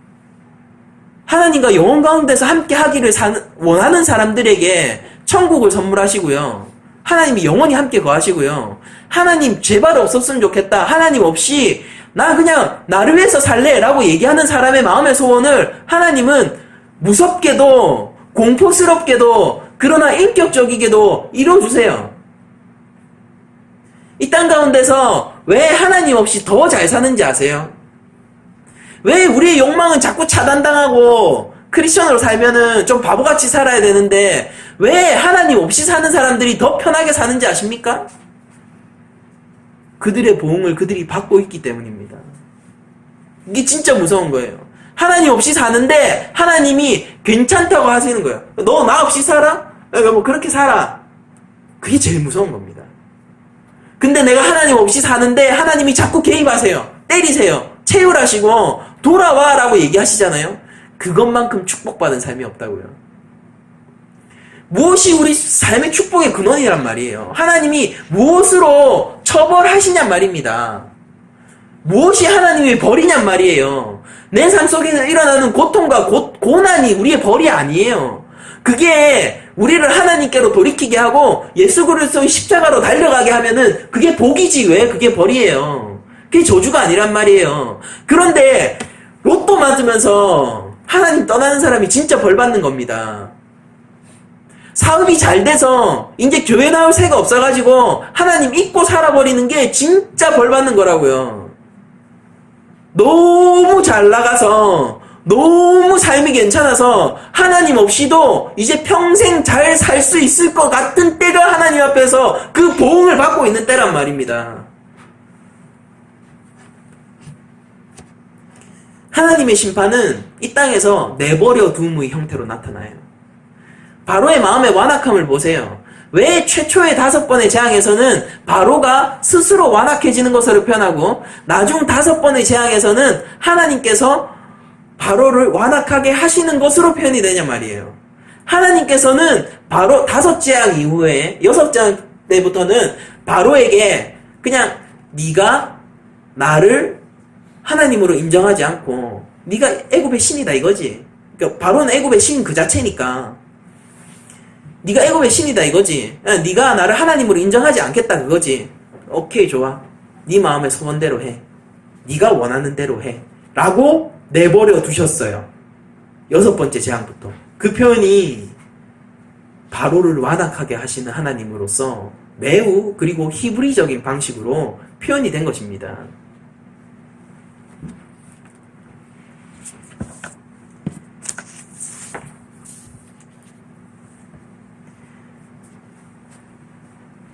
하나님과 영혼 가운데서 함께 하기를 원하는 사람들에게 천국을 선물하시고요. 하나님이 영원히 함께 거하시고요. 하나님 제발 없었으면 좋겠다. 하나님 없이 나 그냥 나를 위해서 살래 라고 얘기하는 사람의 마음의 소원을 하나님은 무섭게도 공포스럽게도 그러나 인격적이게도 이루어주세요. 이 땅 가운데서 왜 하나님 없이 더 잘 사는지 아세요? 왜 우리의 욕망은 자꾸 차단당하고 크리스천으로 살면은 좀 바보같이 살아야 되는데 왜 하나님 없이 사는 사람들이 더 편하게 사는지 아십니까? 그들의 보응을 그들이 받고 있기 때문입니다. 이게 진짜 무서운 거예요. 하나님 없이 사는데 하나님이 괜찮다고 하시는 거예요. 너 나 없이 살아? 그렇게 살아. 그게 제일 무서운 겁니다. 근데 내가 하나님 없이 사는데 하나님이 자꾸 개입하세요. 때리세요. 채울하시고 돌아와 라고 얘기하시잖아요. 그것만큼 축복받은 삶이 없다고요. 무엇이 우리 삶의 축복의 근원이란 말이에요. 하나님이 무엇으로 처벌하시냔 말입니다. 무엇이 하나님의 벌이냔 말이에요. 내 삶 속에서 일어나는 고통과 고난이 우리의 벌이 아니에요. 그게 우리를 하나님께로 돌이키게 하고 예수 그리스도의 십자가로 달려가게 하면은 그게 복이지 왜 그게 벌이에요. 그게 저주가 아니란 말이에요. 그런데 로또 맞으면서 하나님 떠나는 사람이 진짜 벌 받는 겁니다. 사업이 잘 돼서 이제 교회 나올 새가 없어가지고 하나님 잊고 살아버리는 게 진짜 벌 받는 거라고요. 너무 잘 나가서 너무 삶이 괜찮아서 하나님 없이도 이제 평생 잘 살 수 있을 것 같은 때가 하나님 앞에서 그 보응을 받고 있는 때란 말입니다. 하나님의 심판은 이 땅에서 내버려 둠의 형태로 나타나요. 바로의 마음의 완악함을 보세요. 왜 최초의 5번의 재앙에서는 바로가 스스로 완악해지는 것으로 표현하고 나중 5번의 재앙에서는 하나님께서 바로를 완악하게 하시는 것으로 표현이 되냐 말이에요. 하나님께서는 바로 5재앙 이후에 6재앙 때부터는 바로에게 그냥 네가 나를 하나님으로 인정하지 않고 네가 애굽의 신이다 이거지. 그러니까 바로는 애굽의 신 그 자체니까 네가 애굽의 신이다 이거지. 네가 나를 하나님으로 인정하지 않겠다 그거지. 오케이 좋아. 네 마음의 소원대로 해. 네가 원하는 대로 해. 라고 내버려 두셨어요. 6번째 재앙부터. 그 표현이 바로를 완악하게 하시는 하나님으로서 매우 그리고 히브리적인 방식으로 표현이 된 것입니다.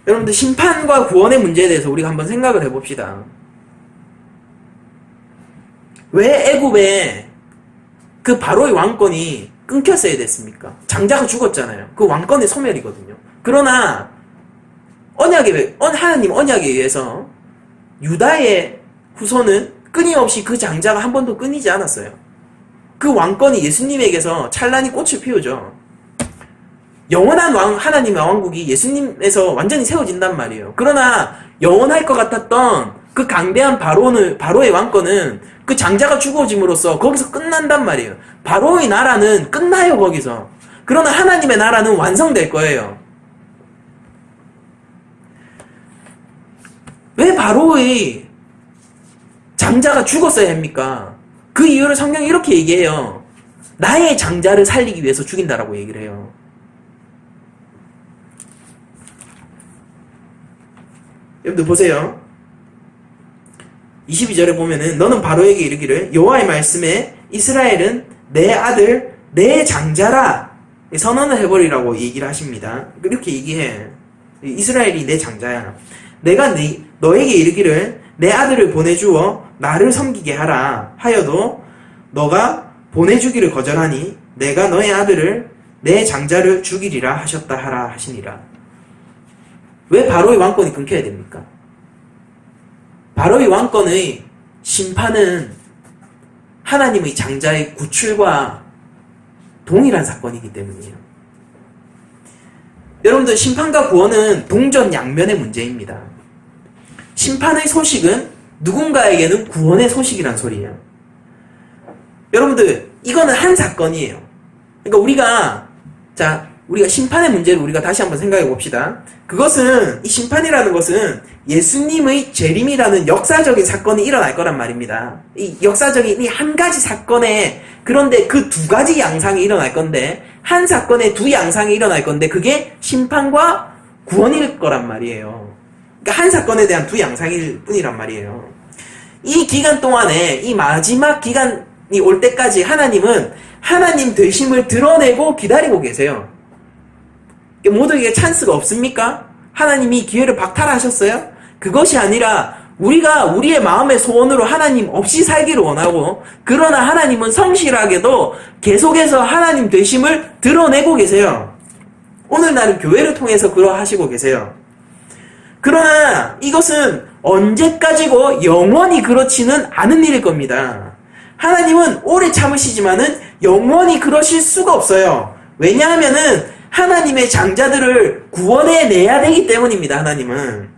여러분들 심판과 구원의 문제에 대해서 우리가 한번 생각을 해봅시다. 왜 애굽에 그 바로의 왕권이 끊겼어야 됐습니까? 장자가 죽었잖아요. 그 왕권의 소멸이거든요. 그러나 하나님 언약에 의해서 유다의 후손은 끊임없이 그 장자가 한 번도 끊이지 않았어요. 그 왕권이 예수님에게서 찬란히 꽃을 피우죠. 영원한 하나님의 왕국이 예수님에서 완전히 세워진단 말이에요. 그러나 영원할 것 같았던 그 강대한 바로의 왕권은 그 장자가 죽어짐으로써 거기서 끝난단 말이에요. 바로의 나라는 끝나요, 거기서. 그러나 하나님의 나라는 완성될 거예요. 왜 바로의 장자가 죽었어야 합니까? 그 이유를 성경이 이렇게 얘기해요. 나의 장자를 살리기 위해서 죽인다라고 얘기를 해요. 여러분들 보세요. 22절에 보면은 너는 바로에게 이르기를 여호와의 말씀에 이스라엘은 내 아들 내 장자라 선언을 해버리라고 얘기를 하십니다. 이렇게 얘기해. 이스라엘이 내 장자야. 내가 너에게 이르기를 내 아들을 보내주어 나를 섬기게 하라 하여도 너가 보내주기를 거절하니 내가 너의 아들을 내 장자를 죽이리라 하셨다 하라 하시니라. 왜 바로의 왕권이 끊겨야 됩니까? 바로의 왕권의 심판은 하나님의 장자의 구출과 동일한 사건이기 때문이에요. 여러분들, 심판과 구원은 동전양면의 문제입니다. 심판의 소식은 누군가에게는 구원의 소식이란 소리예요. 여러분들, 이거는 한 사건이에요. 그러니까 우리가 심판의 문제를 우리가 다시 한번 생각해 봅시다. 그것은, 이 심판이라는 것은 예수님의 재림이라는 역사적인 사건이 일어날 거란 말입니다. 이 역사적인 이 한 가지 사건에, 그런데 그 두 가지 양상이 일어날 건데, 한 사건에 두 양상이 일어날 건데, 그게 심판과 구원일 거란 말이에요. 그러니까 한 사건에 대한 두 양상일 뿐이란 말이에요. 이 기간 동안에, 이 마지막 기간이 올 때까지 하나님은 하나님 되심을 드러내고 기다리고 계세요. 모두에게 찬스가 없습니까? 하나님이 기회를 박탈하셨어요? 그것이 아니라 우리가 우리의 마음의 소원으로 하나님 없이 살기를 원하고, 그러나 하나님은 성실하게도 계속해서 하나님 되심을 드러내고 계세요. 오늘날은 교회를 통해서 그러하시고 계세요. 그러나 이것은 언제까지고 영원히 그렇지는 않은 일일 겁니다. 하나님은 오래 참으시지만은 영원히 그러실 수가 없어요. 왜냐하면은 하나님의 장자들을 구원해내야 되기 때문입니다. 하나님은.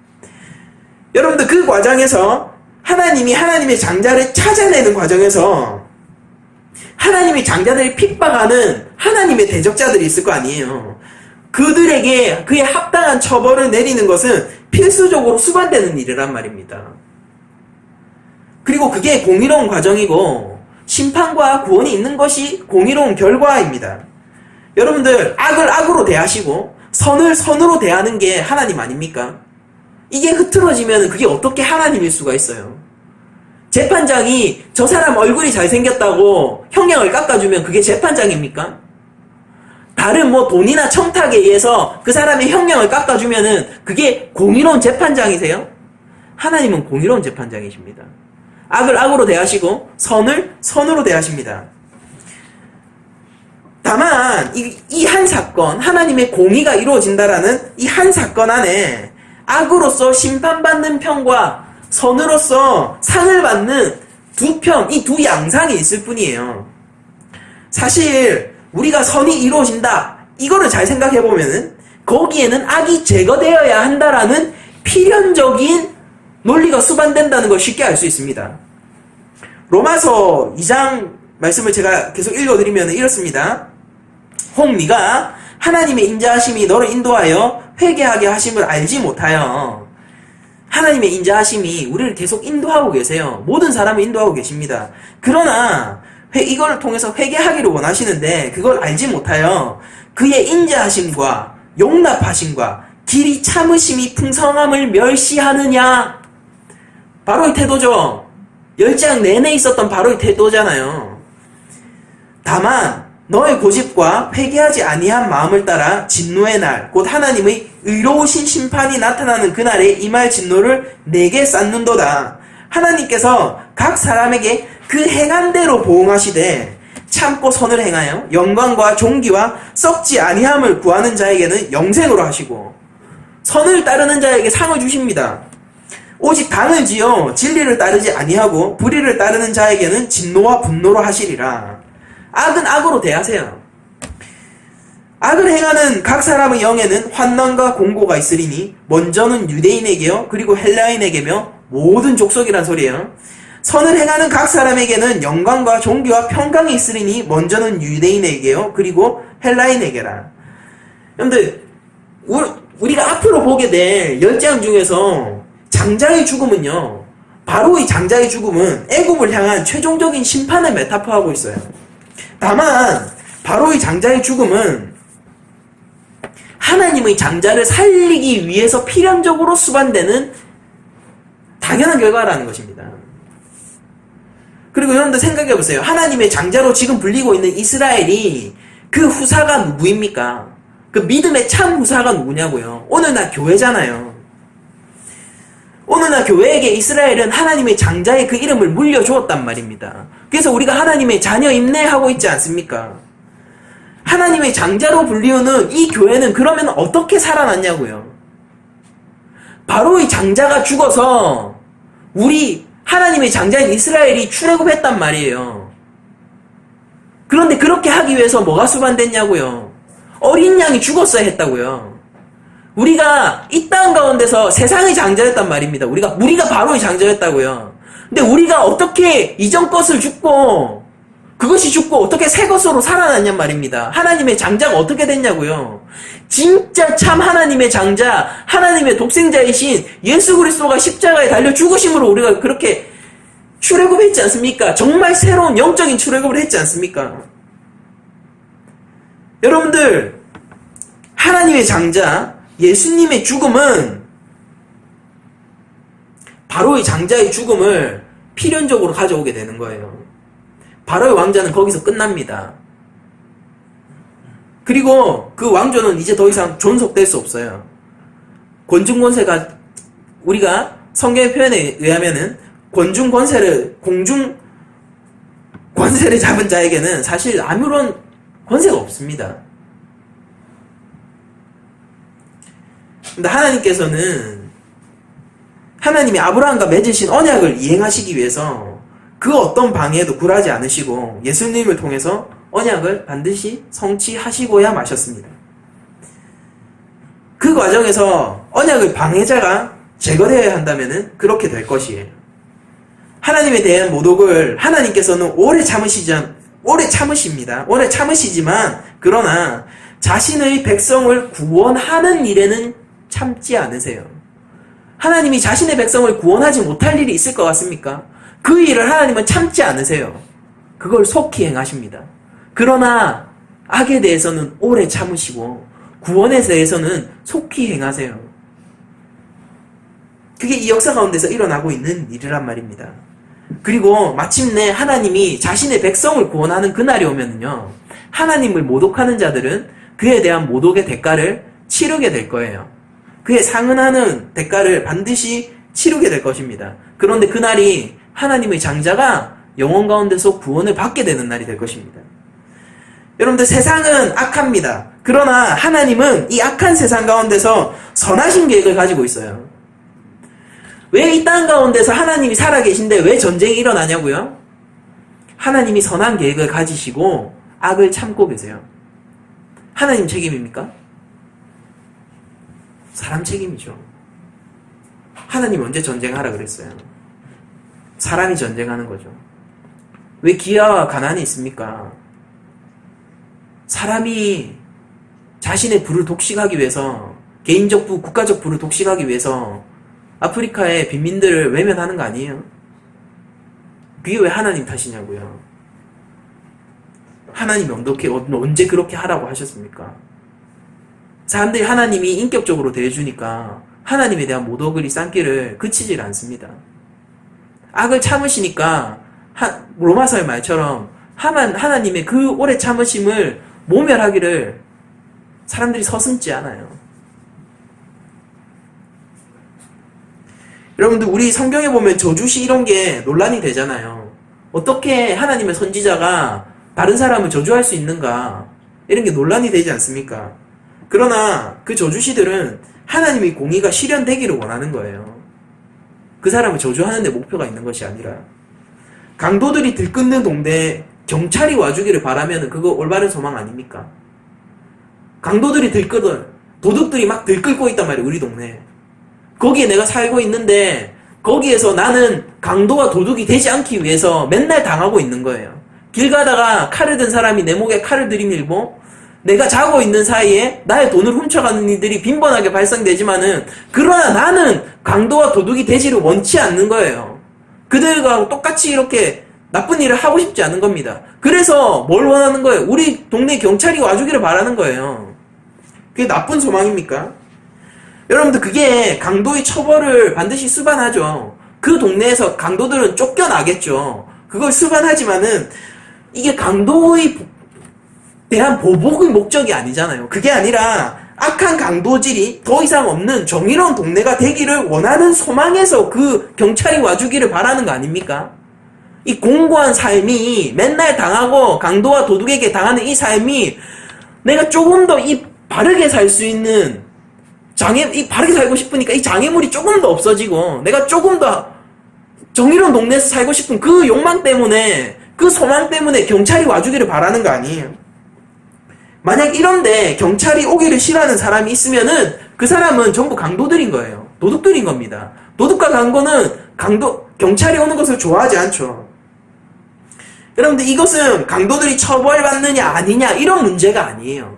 여러분들, 그 과정에서 하나님이 하나님의 장자를 찾아내는 과정에서 하나님의 장자들이 핍박하는 하나님의 대적자들이 있을 거 아니에요. 그들에게 그에 합당한 처벌을 내리는 것은 필수적으로 수반되는 일이란 말입니다. 그리고 그게 공의로운 과정이고, 심판과 구원이 있는 것이 공의로운 결과입니다. 여러분들, 악을 악으로 대하시고 선을 선으로 대하는 게 하나님 아닙니까? 이게 흐트러지면 그게 어떻게 하나님일 수가 있어요? 재판장이 저 사람 얼굴이 잘생겼다고 형량을 깎아주면 그게 재판장입니까? 다른 돈이나 청탁에 의해서 그 사람의 형량을 깎아주면은 그게 공의로운 재판장이세요? 하나님은 공의로운 재판장이십니다. 악을 악으로 대하시고 선을 선으로 대하십니다. 다만 이 한 사건, 하나님의 공의가 이루어진다라는 이 한 사건 안에 악으로서 심판받는 편과 선으로서 상을 받는 두 편, 이 두 양상이 있을 뿐이에요. 사실 우리가 선이 이루어진다, 이거를 잘 생각해보면은 거기에는 악이 제거되어야 한다라는 필연적인 논리가 수반된다는 걸 쉽게 알 수 있습니다. 로마서 2장 말씀을 제가 계속 읽어드리면 이렇습니다. 혹 네가 하나님의 인자하심이 너를 인도하여 회개하게 하심을 알지 못하여. 하나님의 인자하심이 우리를 계속 인도하고 계세요. 모든 사람을 인도하고 계십니다. 그러나 이걸 통해서 회개하기를 원하시는데 그걸 알지 못하여 그의 인자하심과 용납하심과 길이 참으심이 풍성함을 멸시하느냐. 바로의 태도죠. 10장 내내 있었던 바로의 태도잖아요. 다만 너의 고집과 회개하지 아니한 마음을 따라 진노의 날, 곧 하나님의 의로우신 심판이 나타나는 그날에 임할 진노를 내게 쌓는도다. 하나님께서 각 사람에게 그 행한 대로 보응하시되 참고 선을 행하여 영광과 존귀와 썩지 아니함을 구하는 자에게는 영생으로 하시고 선을 따르는 자에게 상을 주십니다. 오직 당을 지어 진리를 따르지 아니하고 불의를 따르는 자에게는 진노와 분노로 하시리라. 악은 악으로 대하세요. 악을 행하는 각 사람의 영에는 환난과 공고가 있으리니 먼저는 유대인에게요 그리고 헬라인에게며 모든 족속이란 소리예요. 선을 행하는 각 사람에게는 영광과 존귀와 평강이 있으리니 먼저는 유대인에게요 그리고 헬라인에게라. 여러분들 우리가 앞으로 보게 될 10장 중에서 장자의 죽음은요, 바로의 장자의 죽음은 애굽을 향한 최종적인 심판을 메타포하고 있어요. 다만 바로의 장자의 죽음은 하나님의 장자를 살리기 위해서 필연적으로 수반되는 당연한 결과라는 것입니다. 그리고 여러분들 생각해보세요. 하나님의 장자로 지금 불리고 있는 이스라엘이 그 후사가 누구입니까? 그 믿음의 참 후사가 누구냐고요? 오늘날 교회잖아요. 오늘날 교회에게 이스라엘은 하나님의 장자의 그 이름을 물려주었단 말입니다. 그래서 우리가 하나님의 자녀임내 하고 있지 않습니까? 하나님의 장자로 불리우는 이 교회는 그러면 어떻게 살아났냐고요? 바로 이 장자가 죽어서 우리 하나님의 장자인 이스라엘이 출애굽했단 말이에요. 그런데 그렇게 하기 위해서 뭐가 수반됐냐고요? 어린 양이 죽었어야 했다고요. 우리가 이 땅 가운데서 세상의 장자였단 말입니다. 우리가 바로의 장자였다고요. 근데 우리가 어떻게 이전 것을 죽고 그것이 죽고 어떻게 새 것으로 살아났냔 말입니다. 하나님의 장자가 어떻게 됐냐고요. 진짜 참 하나님의 장자, 하나님의 독생자이신 예수 그리스도가 십자가에 달려 죽으심으로 우리가 그렇게 출애굽했지 않습니까? 정말 새로운 영적인 출애굽을 했지 않습니까? 여러분들, 하나님의 장자, 예수님의 죽음은 바로의 장자의 죽음을 필연적으로 가져오게 되는 거예요. 바로의 왕자는 거기서 끝납니다. 그리고 그 왕조는 이제 더 이상 존속될 수 없어요. 권중권세가 우리가 성경의 표현에 의하면은 공중 권세를 잡은 자에게는 사실 아무런 권세가 없습니다. 근데 하나님께서는 하나님이 아브라함과 맺으신 언약을 이행하시기 위해서 그 어떤 방해에도 굴하지 않으시고 예수님을 통해서 언약을 반드시 성취하시고야 마셨습니다. 그 과정에서 언약의 방해자가 제거되어야 한다면 그렇게 될 것이에요. 하나님에 대한 모독을 하나님께서는 오래 참으십니다. 오래 참으시지만 그러나 자신의 백성을 구원하는 일에는 참지 않으세요. 하나님이 자신의 백성을 구원하지 못할 일이 있을 것 같습니까? 그 일을 하나님은 참지 않으세요. 그걸 속히 행하십니다. 그러나 악에 대해서는 오래 참으시고 구원에 대해서는 속히 행하세요. 그게 이 역사 가운데서 일어나고 있는 일이란 말입니다. 그리고 마침내 하나님이 자신의 백성을 구원하는 그날이 오면요, 하나님을 모독하는 자들은 그에 대한 모독의 대가를 치르게 될 거예요. 그에 상응하는 대가를 반드시 치르게 될 것입니다. 그런데 그날이 하나님의 장자가 영혼 가운데서 구원을 받게 되는 날이 될 것입니다. 여러분들, 세상은 악합니다. 그러나 하나님은 이 악한 세상 가운데서 선하신 계획을 가지고 있어요. 왜 이 땅 가운데서 하나님이 살아계신데 왜 전쟁이 일어나냐고요? 하나님이 선한 계획을 가지시고 악을 참고 계세요. 하나님 책임입니까? 사람 책임이죠. 하나님 언제 전쟁하라 그랬어요? 사람이 전쟁하는 거죠. 왜 기아와 가난이 있습니까? 사람이 자신의 부를 독식하기 위해서, 개인적 부, 국가적 부를 독식하기 위해서 아프리카의 빈민들을 외면하는 거 아니에요? 그게 왜 하나님 탓이냐고요. 하나님이 언제 그렇게 하라고 하셨습니까? 사람들이 하나님이 인격적으로 대해주니까 하나님에 대한 모독의 쌍기를 그치질 않습니다. 악을 참으시니까 로마서의 말처럼 하나님의 그 오래 참으심을 모멸하기를 사람들이 서슴지 않아요. 여러분들, 우리 성경에 보면 저주시 이런 게 논란이 되잖아요. 어떻게 하나님의 선지자가 다른 사람을 저주할 수 있는가? 이런 게 논란이 되지 않습니까? 그러나 그 저주시들은 하나님의 공의가 실현되기를 원하는 거예요. 그 사람을 저주하는 데 목표가 있는 것이 아니라. 강도들이 들끓는 동네에 경찰이 와주기를 바라면 그거 올바른 소망 아닙니까? 강도들이 들끓은, 도둑들이 막 들끓고 있단 말이에요, 우리 동네에. 거기에 내가 살고 있는데 거기에서 나는 강도와 도둑이 되지 않기 위해서 맨날 당하고 있는 거예요. 길 가다가 칼을 든 사람이 내 목에 칼을 들이밀고 내가 자고 있는 사이에 나의 돈을 훔쳐가는 이들이 빈번하게 발생되지만은, 그러나 나는 강도와 도둑이 되지를 원치 않는 거예요. 그들과 똑같이 이렇게 나쁜 일을 하고 싶지 않은 겁니다. 그래서 뭘 원하는 거예요? 우리 동네 경찰이 와주기를 바라는 거예요. 그게 나쁜 소망입니까? 여러분들, 그게 강도의 처벌을 반드시 수반하죠. 그 동네에서 강도들은 쫓겨나겠죠. 그걸 수반하지만은 이게 강도에 대한 보복의 목적이 아니잖아요. 그게 아니라 악한 강도질이 더 이상 없는 정의로운 동네가 되기를 원하는 소망에서 그 경찰이 와주기를 바라는 거 아닙니까? 이 공고한 삶이, 맨날 당하고 강도와 도둑에게 당하는 이 삶이 내가 조금 더 이 바르게 살 수 있는 이 바르게 살고 싶으니까 이 장애물이 조금 더 없어지고 내가 조금 더 정의로운 동네에서 살고 싶은 그 욕망 때문에, 그 소망 때문에 경찰이 와주기를 바라는 거 아니에요. 만약 이런데 경찰이 오기를 싫어하는 사람이 있으면은 그 사람은 전부 강도들인 거예요. 도둑들인 겁니다. 도둑과 강도는 경찰이 오는 것을 좋아하지 않죠. 여러분들, 이것은 강도들이 처벌받느냐 아니냐 이런 문제가 아니에요.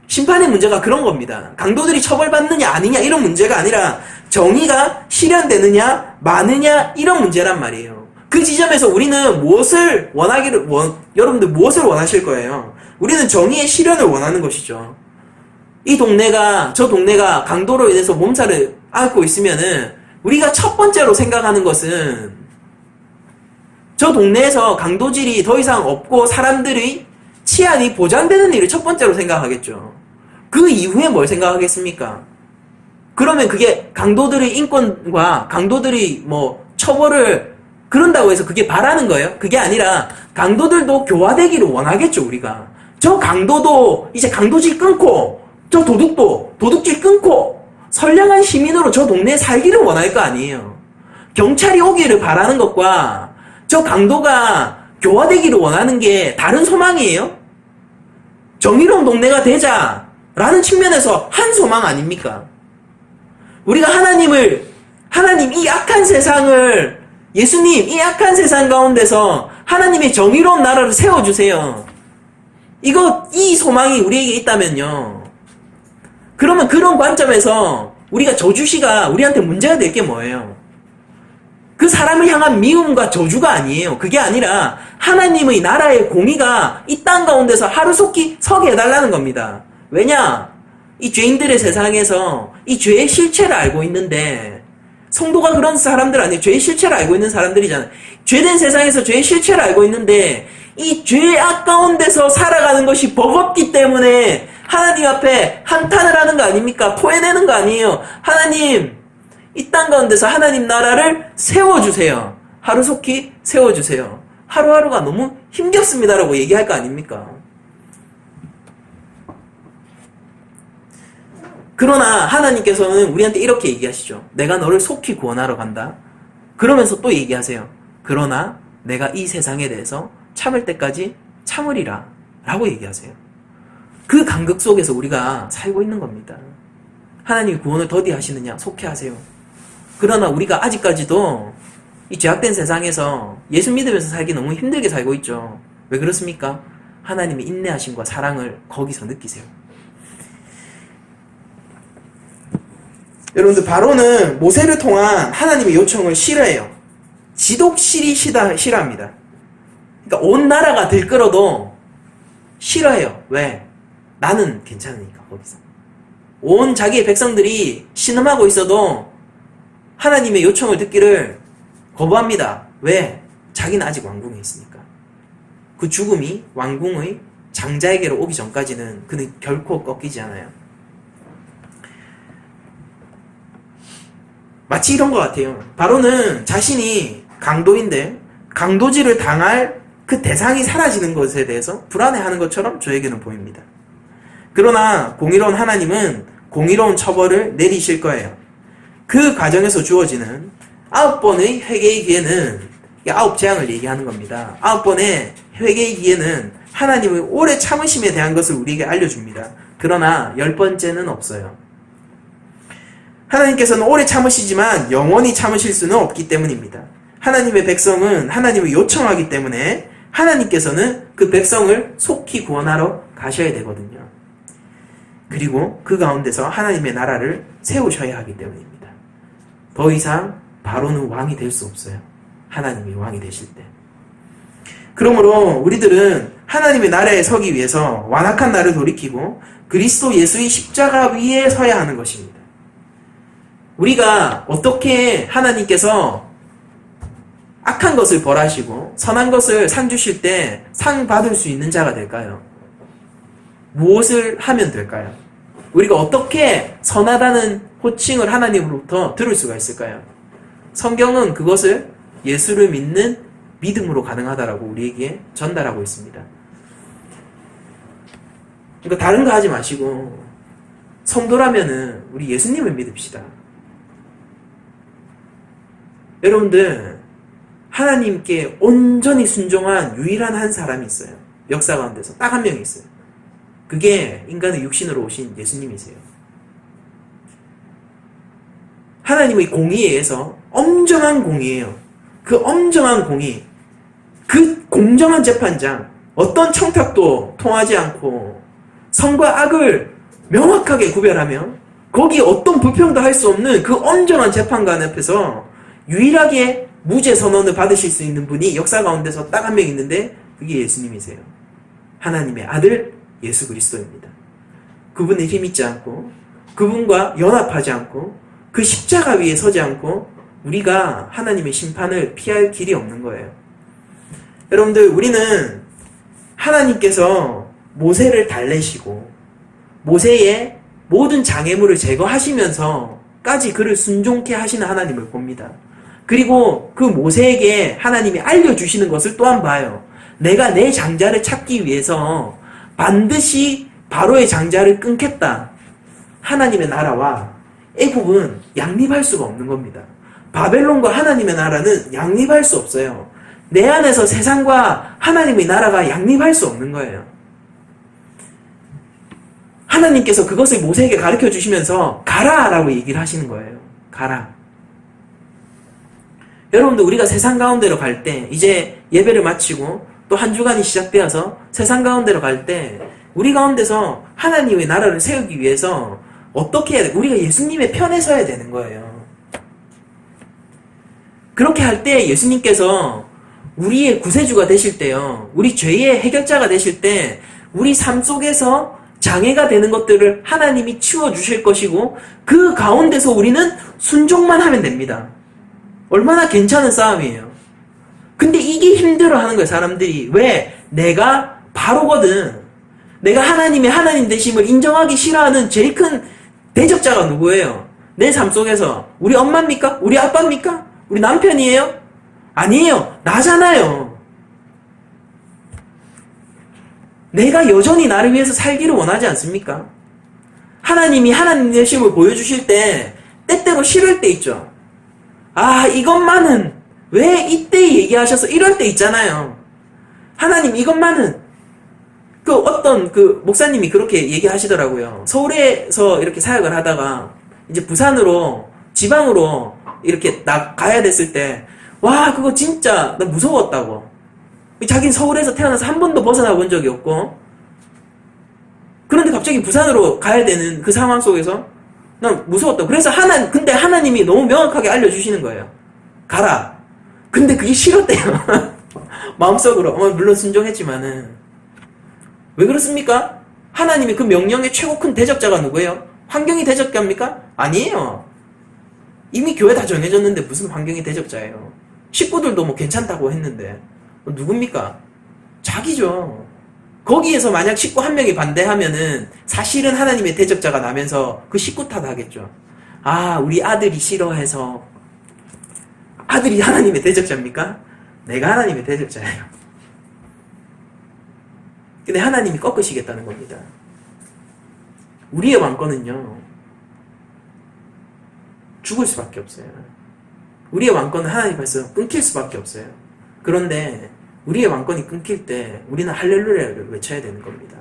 심판의 문제가 그런 겁니다. 강도들이 처벌받느냐 아니냐 이런 문제가 아니라 정의가 실현되느냐 마느냐 이런 문제란 말이에요. 그 지점에서 우리는 여러분들 무엇을 원하실 거예요? 우리는 정의의 실현을 원하는 것이죠. 저 동네가 강도로 인해서 몸살을 앓고 있으면은 우리가 첫 번째로 생각하는 것은 저 동네에서 강도질이 더 이상 없고 사람들의 치안이 보장되는 일을 첫 번째로 생각하겠죠. 그 이후에 뭘 생각하겠습니까? 그러면 그게 강도들의 인권과 강도들이 처벌을 그런다고 해서 그게 바라는 거예요? 그게 아니라 강도들도 교화되기를 원하겠죠, 우리가. 저 강도도 이제 강도질 끊고, 저 도둑도 도둑질 끊고 선량한 시민으로 저 동네에 살기를 원할 거 아니에요. 경찰이 오기를 바라는 것과 저 강도가 교화되기를 원하는 게 다른 소망이에요? 정의로운 동네가 되자라는 측면에서 한 소망 아닙니까? 우리가 하나님 이 악한 세상을, 예수님 이 악한 세상 가운데서 하나님의 정의로운 나라를 세워주세요. 이 소망이 우리에게 있다면요. 그러면 그런 관점에서 우리가 저주시가 우리한테 문제가 될 게 뭐예요? 그 사람을 향한 미움과 저주가 아니에요. 그게 아니라 하나님의 나라의 공의가 이 땅 가운데서 하루속히 서게 해달라는 겁니다. 왜냐? 이 죄인들의 세상에서 이 죄의 실체를 알고 있는데, 성도가 그런 사람들 아니에요. 죄의 실체를 알고 있는 사람들이잖아요. 죄된 세상에서 죄의 실체를 알고 있는데 이 죄의 악 가운데서 살아가는 것이 버겁기 때문에 하나님 앞에 한탄을 하는 거 아닙니까? 토해내는 거 아니에요. 하나님, 이 땅 가운데서 하나님 나라를 세워주세요. 하루속히 세워주세요. 하루하루가 너무 힘겹습니다라고 얘기할 거 아닙니까? 그러나 하나님께서는 우리한테 이렇게 얘기하시죠. 내가 너를 속히 구원하러 간다. 그러면서 또 얘기하세요. 그러나 내가 이 세상에 대해서 참을 때까지 참으리라 라고 얘기하세요. 그 간극 속에서 우리가 살고 있는 겁니다. 하나님이 구원을 더디 하시느냐? 속히 하세요. 그러나 우리가 아직까지도 이 죄악된 세상에서 예수 믿으면서 살기 너무 힘들게 살고 있죠. 왜 그렇습니까? 하나님의 인내하심과 사랑을 거기서 느끼세요. 여러분들, 바로는 모세를 통한 하나님의 요청을 싫어해요. 지독실히 싫어합니다. 그러니까 온 나라가 들끓어도 싫어해요. 왜? 나는 괜찮으니까 거기서. 온 자기의 백성들이 신음하고 있어도 하나님의 요청을 듣기를 거부합니다. 왜? 자기는 아직 왕궁에 있으니까. 그 죽음이 왕궁의 장자에게로 오기 전까지는 그는 결코 꺾이지 않아요. 마치 이런 것 같아요. 바로는 자신이 강도인데 강도질을 당할 그 대상이 사라지는 것에 대해서 불안해하는 것처럼 저에게는 보입니다. 그러나 공의로운 하나님은 공의로운 처벌을 내리실 거예요. 그 과정에서 주어지는 9번의 회개의 기회는 9재앙을 얘기하는 겁니다. 9번의 회개의 기회는 하나님의 오래 참으심에 대한 것을 우리에게 알려줍니다. 그러나 10번째는 없어요. 하나님께서는 오래 참으시지만 영원히 참으실 수는 없기 때문입니다. 하나님의 백성은 하나님을 요청하기 때문에 하나님께서는 그 백성을 속히 구원하러 가셔야 되거든요. 그리고 그 가운데서 하나님의 나라를 세우셔야 하기 때문입니다. 더 이상 바로는 왕이 될 수 없어요. 하나님이 왕이 되실 때. 그러므로 우리들은 하나님의 나라에 서기 위해서 완악한 나를 돌이키고 그리스도 예수의 십자가 위에 서야 하는 것입니다. 우리가 어떻게 하나님께서 악한 것을 벌하시고 선한 것을 상 주실 때 상 받을 수 있는 자가 될까요? 무엇을 하면 될까요? 우리가 어떻게 선하다는 호칭을 하나님으로부터 들을 수가 있을까요? 성경은 그것을 예수를 믿는 믿음으로 가능하다라고 우리에게 전달하고 있습니다. 그러니까 다른 거 하지 마시고 성도라면은 우리 예수님을 믿읍시다. 여러분들 하나님께 온전히 순종한 유일한 한 사람이 있어요. 역사 가운데서 딱 한 명이 있어요. 그게 인간의 육신으로 오신 예수님이세요. 하나님의 공의에 의해서 엄정한 공의예요. 그 엄정한 공의, 그 공정한 재판장, 어떤 청탁도 통하지 않고 선과 악을 명확하게 구별하며 거기에 어떤 불평도 할 수 없는 그 엄정한 재판관 앞에서 유일하게 무죄 선언을 받으실 수 있는 분이 역사 가운데서 딱 한 명 있는데 그게 예수님이세요. 하나님의 아들 예수 그리스도입니다. 그분에 힘입지 않고 그분과 연합하지 않고 그 십자가 위에 서지 않고 우리가 하나님의 심판을 피할 길이 없는 거예요. 여러분들 우리는 하나님께서 모세를 달래시고 모세의 모든 장애물을 제거하시면서까지 그를 순종케 하시는 하나님을 봅니다. 그리고 그 모세에게 하나님이 알려주시는 것을 또한 봐요. 내가 내 장자를 찾기 위해서 반드시 바로의 장자를 끊겠다. 하나님의 나라와 애국은 양립할 수가 없는 겁니다. 바벨론과 하나님의 나라는 양립할 수 없어요. 내 안에서 세상과 하나님의 나라가 양립할 수 없는 거예요. 하나님께서 그것을 모세에게 가르쳐 주시면서 가라! 라고 얘기를 하시는 거예요. 가라. 여러분들 우리가 세상 가운데로 갈 때 이제 예배를 마치고 또 한 주간이 시작되어서 세상 가운데로 갈 때 우리 가운데서 하나님의 나라를 세우기 위해서 어떻게 해야 돼? 우리가 예수님의 편에 서야 되는 거예요. 그렇게 할 때 예수님께서 우리의 구세주가 되실 때요. 우리 죄의 해결자가 되실 때 우리 삶 속에서 장애가 되는 것들을 하나님이 치워주실 것이고 그 가운데서 우리는 순종만 하면 됩니다. 얼마나 괜찮은 싸움이에요. 근데 이게 힘들어하는 거예요. 사람들이. 왜? 내가 바로거든. 내가 하나님의 하나님 되심을 인정하기 싫어하는 제일 큰 대적자가 누구예요? 내 삶 속에서 우리 엄마입니까? 우리 아빠입니까? 우리 남편이에요? 아니에요. 나잖아요. 내가 여전히 나를 위해서 살기를 원하지 않습니까? 하나님이 하나님 되심을 보여주실 때 때때로 싫을 때 있죠. 아, 이것만은 왜 이때 얘기하셔서 이럴 때 있잖아요. 하나님 이것만은 그 어떤 그 목사님이 그렇게 얘기하시더라고요. 서울에서 이렇게 사역을 하다가 이제 부산으로 지방으로 이렇게 가야 됐을 때 와 그거 진짜 나 무서웠다고. 자기는 서울에서 태어나서 한 번도 벗어나 본 적이 없고 그런데 갑자기 부산으로 가야 되는 그 상황 속에서 난 무서웠다고. 그래서 근데 하나님이 너무 명확하게 알려주시는 거예요. 가라. 근데 그게 싫었대요. 마음속으로. 물론 순종했지만은. 왜 그렇습니까? 하나님이 그 명령의 최고 큰 대적자가 누구예요? 환경이 대적자입니까? 아니에요. 이미 교회 다 정해졌는데 무슨 환경이 대적자예요. 식구들도 뭐 괜찮다고 했는데 누굽니까? 자기죠. 거기에서 만약 식구 한 명이 반대하면은 사실은 하나님의 대적자가 나면서 그 식구 탓하겠죠. 아, 우리 아들이 싫어해서. 아들이 하나님의 대적자입니까? 내가 하나님의 대적자예요. 근데 하나님이 꺾으시겠다는 겁니다. 우리의 왕권은요, 죽을 수밖에 없어요. 우리의 왕권은 하나님 앞에서 끊길 수밖에 없어요. 그런데 우리의 왕권이 끊길 때 우리는 할렐루야를 외쳐야 되는 겁니다.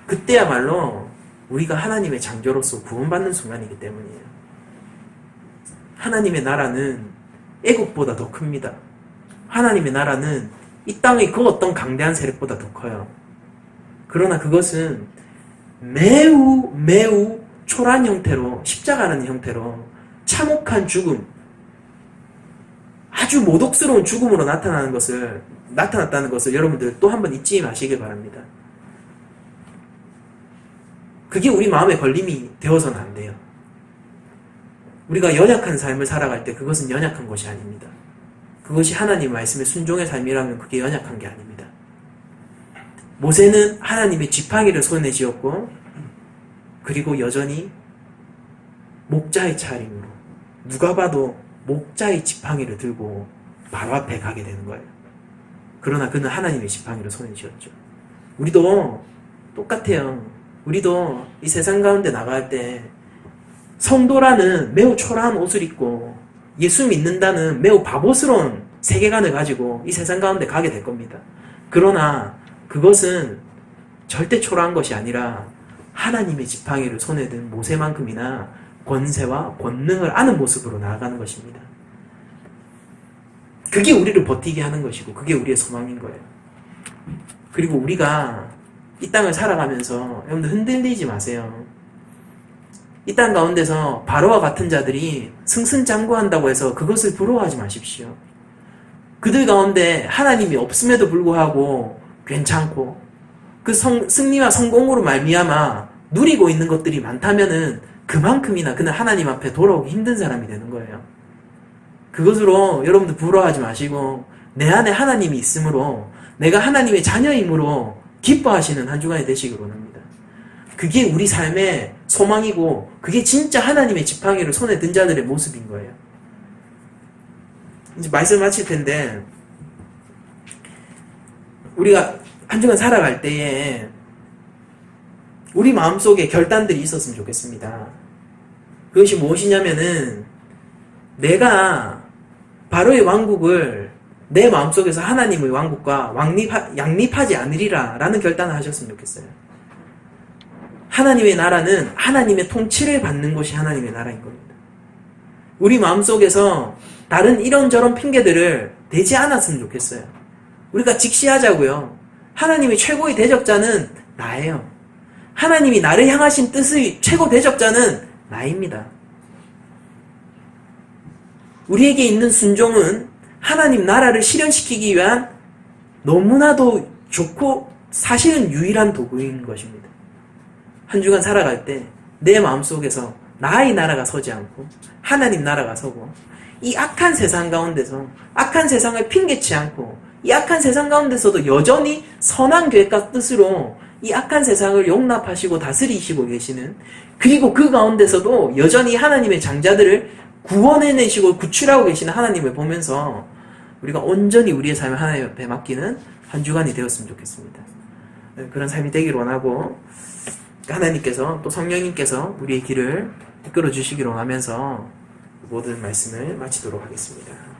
그때야말로 우리가 하나님의 장조로서 구원받는 순간이기 때문이에요. 하나님의 나라는 애국보다 더 큽니다. 하나님의 나라는 이 땅의 그 어떤 강대한 세력보다 더 커요. 그러나 그것은 매우 초라한 형태로, 십자가라는 형태로 참혹한 죽음, 아주 모독스러운 죽음으로 나타났다는 것을 여러분들 또 한 번 잊지 마시길 바랍니다. 그게 우리 마음의 걸림이 되어서는 안 돼요. 우리가 연약한 삶을 살아갈 때 그것은 연약한 것이 아닙니다. 그것이 하나님 말씀의 순종의 삶이라면 그게 연약한 게 아닙니다. 모세는 하나님의 지팡이를 손에 쥐었고, 그리고 여전히 목자의 차림으로, 누가 봐도 목자의 지팡이를 들고 바로 앞에 가게 되는 거예요. 그러나 그는 하나님의 지팡이를 손에 쥐었죠. 우리도 똑같아요. 우리도 이 세상 가운데 나갈 때 성도라는 매우 초라한 옷을 입고 예수 믿는다는 매우 바보스러운 세계관을 가지고 이 세상 가운데 가게 될 겁니다. 그러나 그것은 절대 초라한 것이 아니라 하나님의 지팡이를 손에 든 모세만큼이나 권세와 권능을 아는 모습으로 나아가는 것입니다. 그게 우리를 버티게 하는 것이고 그게 우리의 소망인 거예요. 그리고 우리가 이 땅을 살아가면서 여러분들 흔들리지 마세요. 이 땅 가운데서 바로와 같은 자들이 승승장구한다고 해서 그것을 부러워하지 마십시오. 그들 가운데 하나님이 없음에도 불구하고 괜찮고 그 승리와 성공으로 말미암아 누리고 있는 것들이 많다면은 그만큼이나 그는 하나님 앞에 돌아오기 힘든 사람이 되는 거예요. 그것으로 여러분들 부러워하지 마시고 내 안에 하나님이 있으므로 내가 하나님의 자녀이므로 기뻐하시는 한 주간이 되시길 원합니다. 그게 우리 삶의 소망이고 그게 진짜 하나님의 지팡이를 손에 든 자들의 모습인 거예요. 이제 말씀 마칠 텐데 우리가 한 주간 살아갈 때에 우리 마음속에 결단들이 있었으면 좋겠습니다. 그것이 무엇이냐면은 내가 바로의 왕국을 내 마음속에서 하나님의 왕국과 양립하지 않으리라 라는 결단을 하셨으면 좋겠어요. 하나님의 나라는 하나님의 통치를 받는 것이 하나님의 나라인 겁니다. 우리 마음속에서 다른 이런저런 핑계들을 대지 않았으면 좋겠어요. 우리가 직시하자고요. 하나님의 최고의 대적자는 나예요. 하나님이 나를 향하신 뜻의 최고 대적자는 나입니다. 우리에게 있는 순종은 하나님 나라를 실현시키기 위한 너무나도 좋고 사실은 유일한 도구인 것입니다. 한 주간 살아갈 때 내 마음속에서 나의 나라가 서지 않고 하나님 나라가 서고 이 악한 세상 가운데서 악한 세상을 핑계치 않고 이 악한 세상 가운데서도 여전히 선한 계획과 뜻으로 이 악한 세상을 용납하시고 다스리시고 계시는, 그리고 그 가운데서도 여전히 하나님의 장자들을 구원해내시고 구출하고 계시는 하나님을 보면서 우리가 온전히 우리의 삶을 하나님 앞에 맡기는 한 주간이 되었으면 좋겠습니다. 그런 삶이 되기를 원하고 하나님께서 또 성령님께서 우리의 길을 이끌어 주시기를 원하면서 모든 말씀을 마치도록 하겠습니다.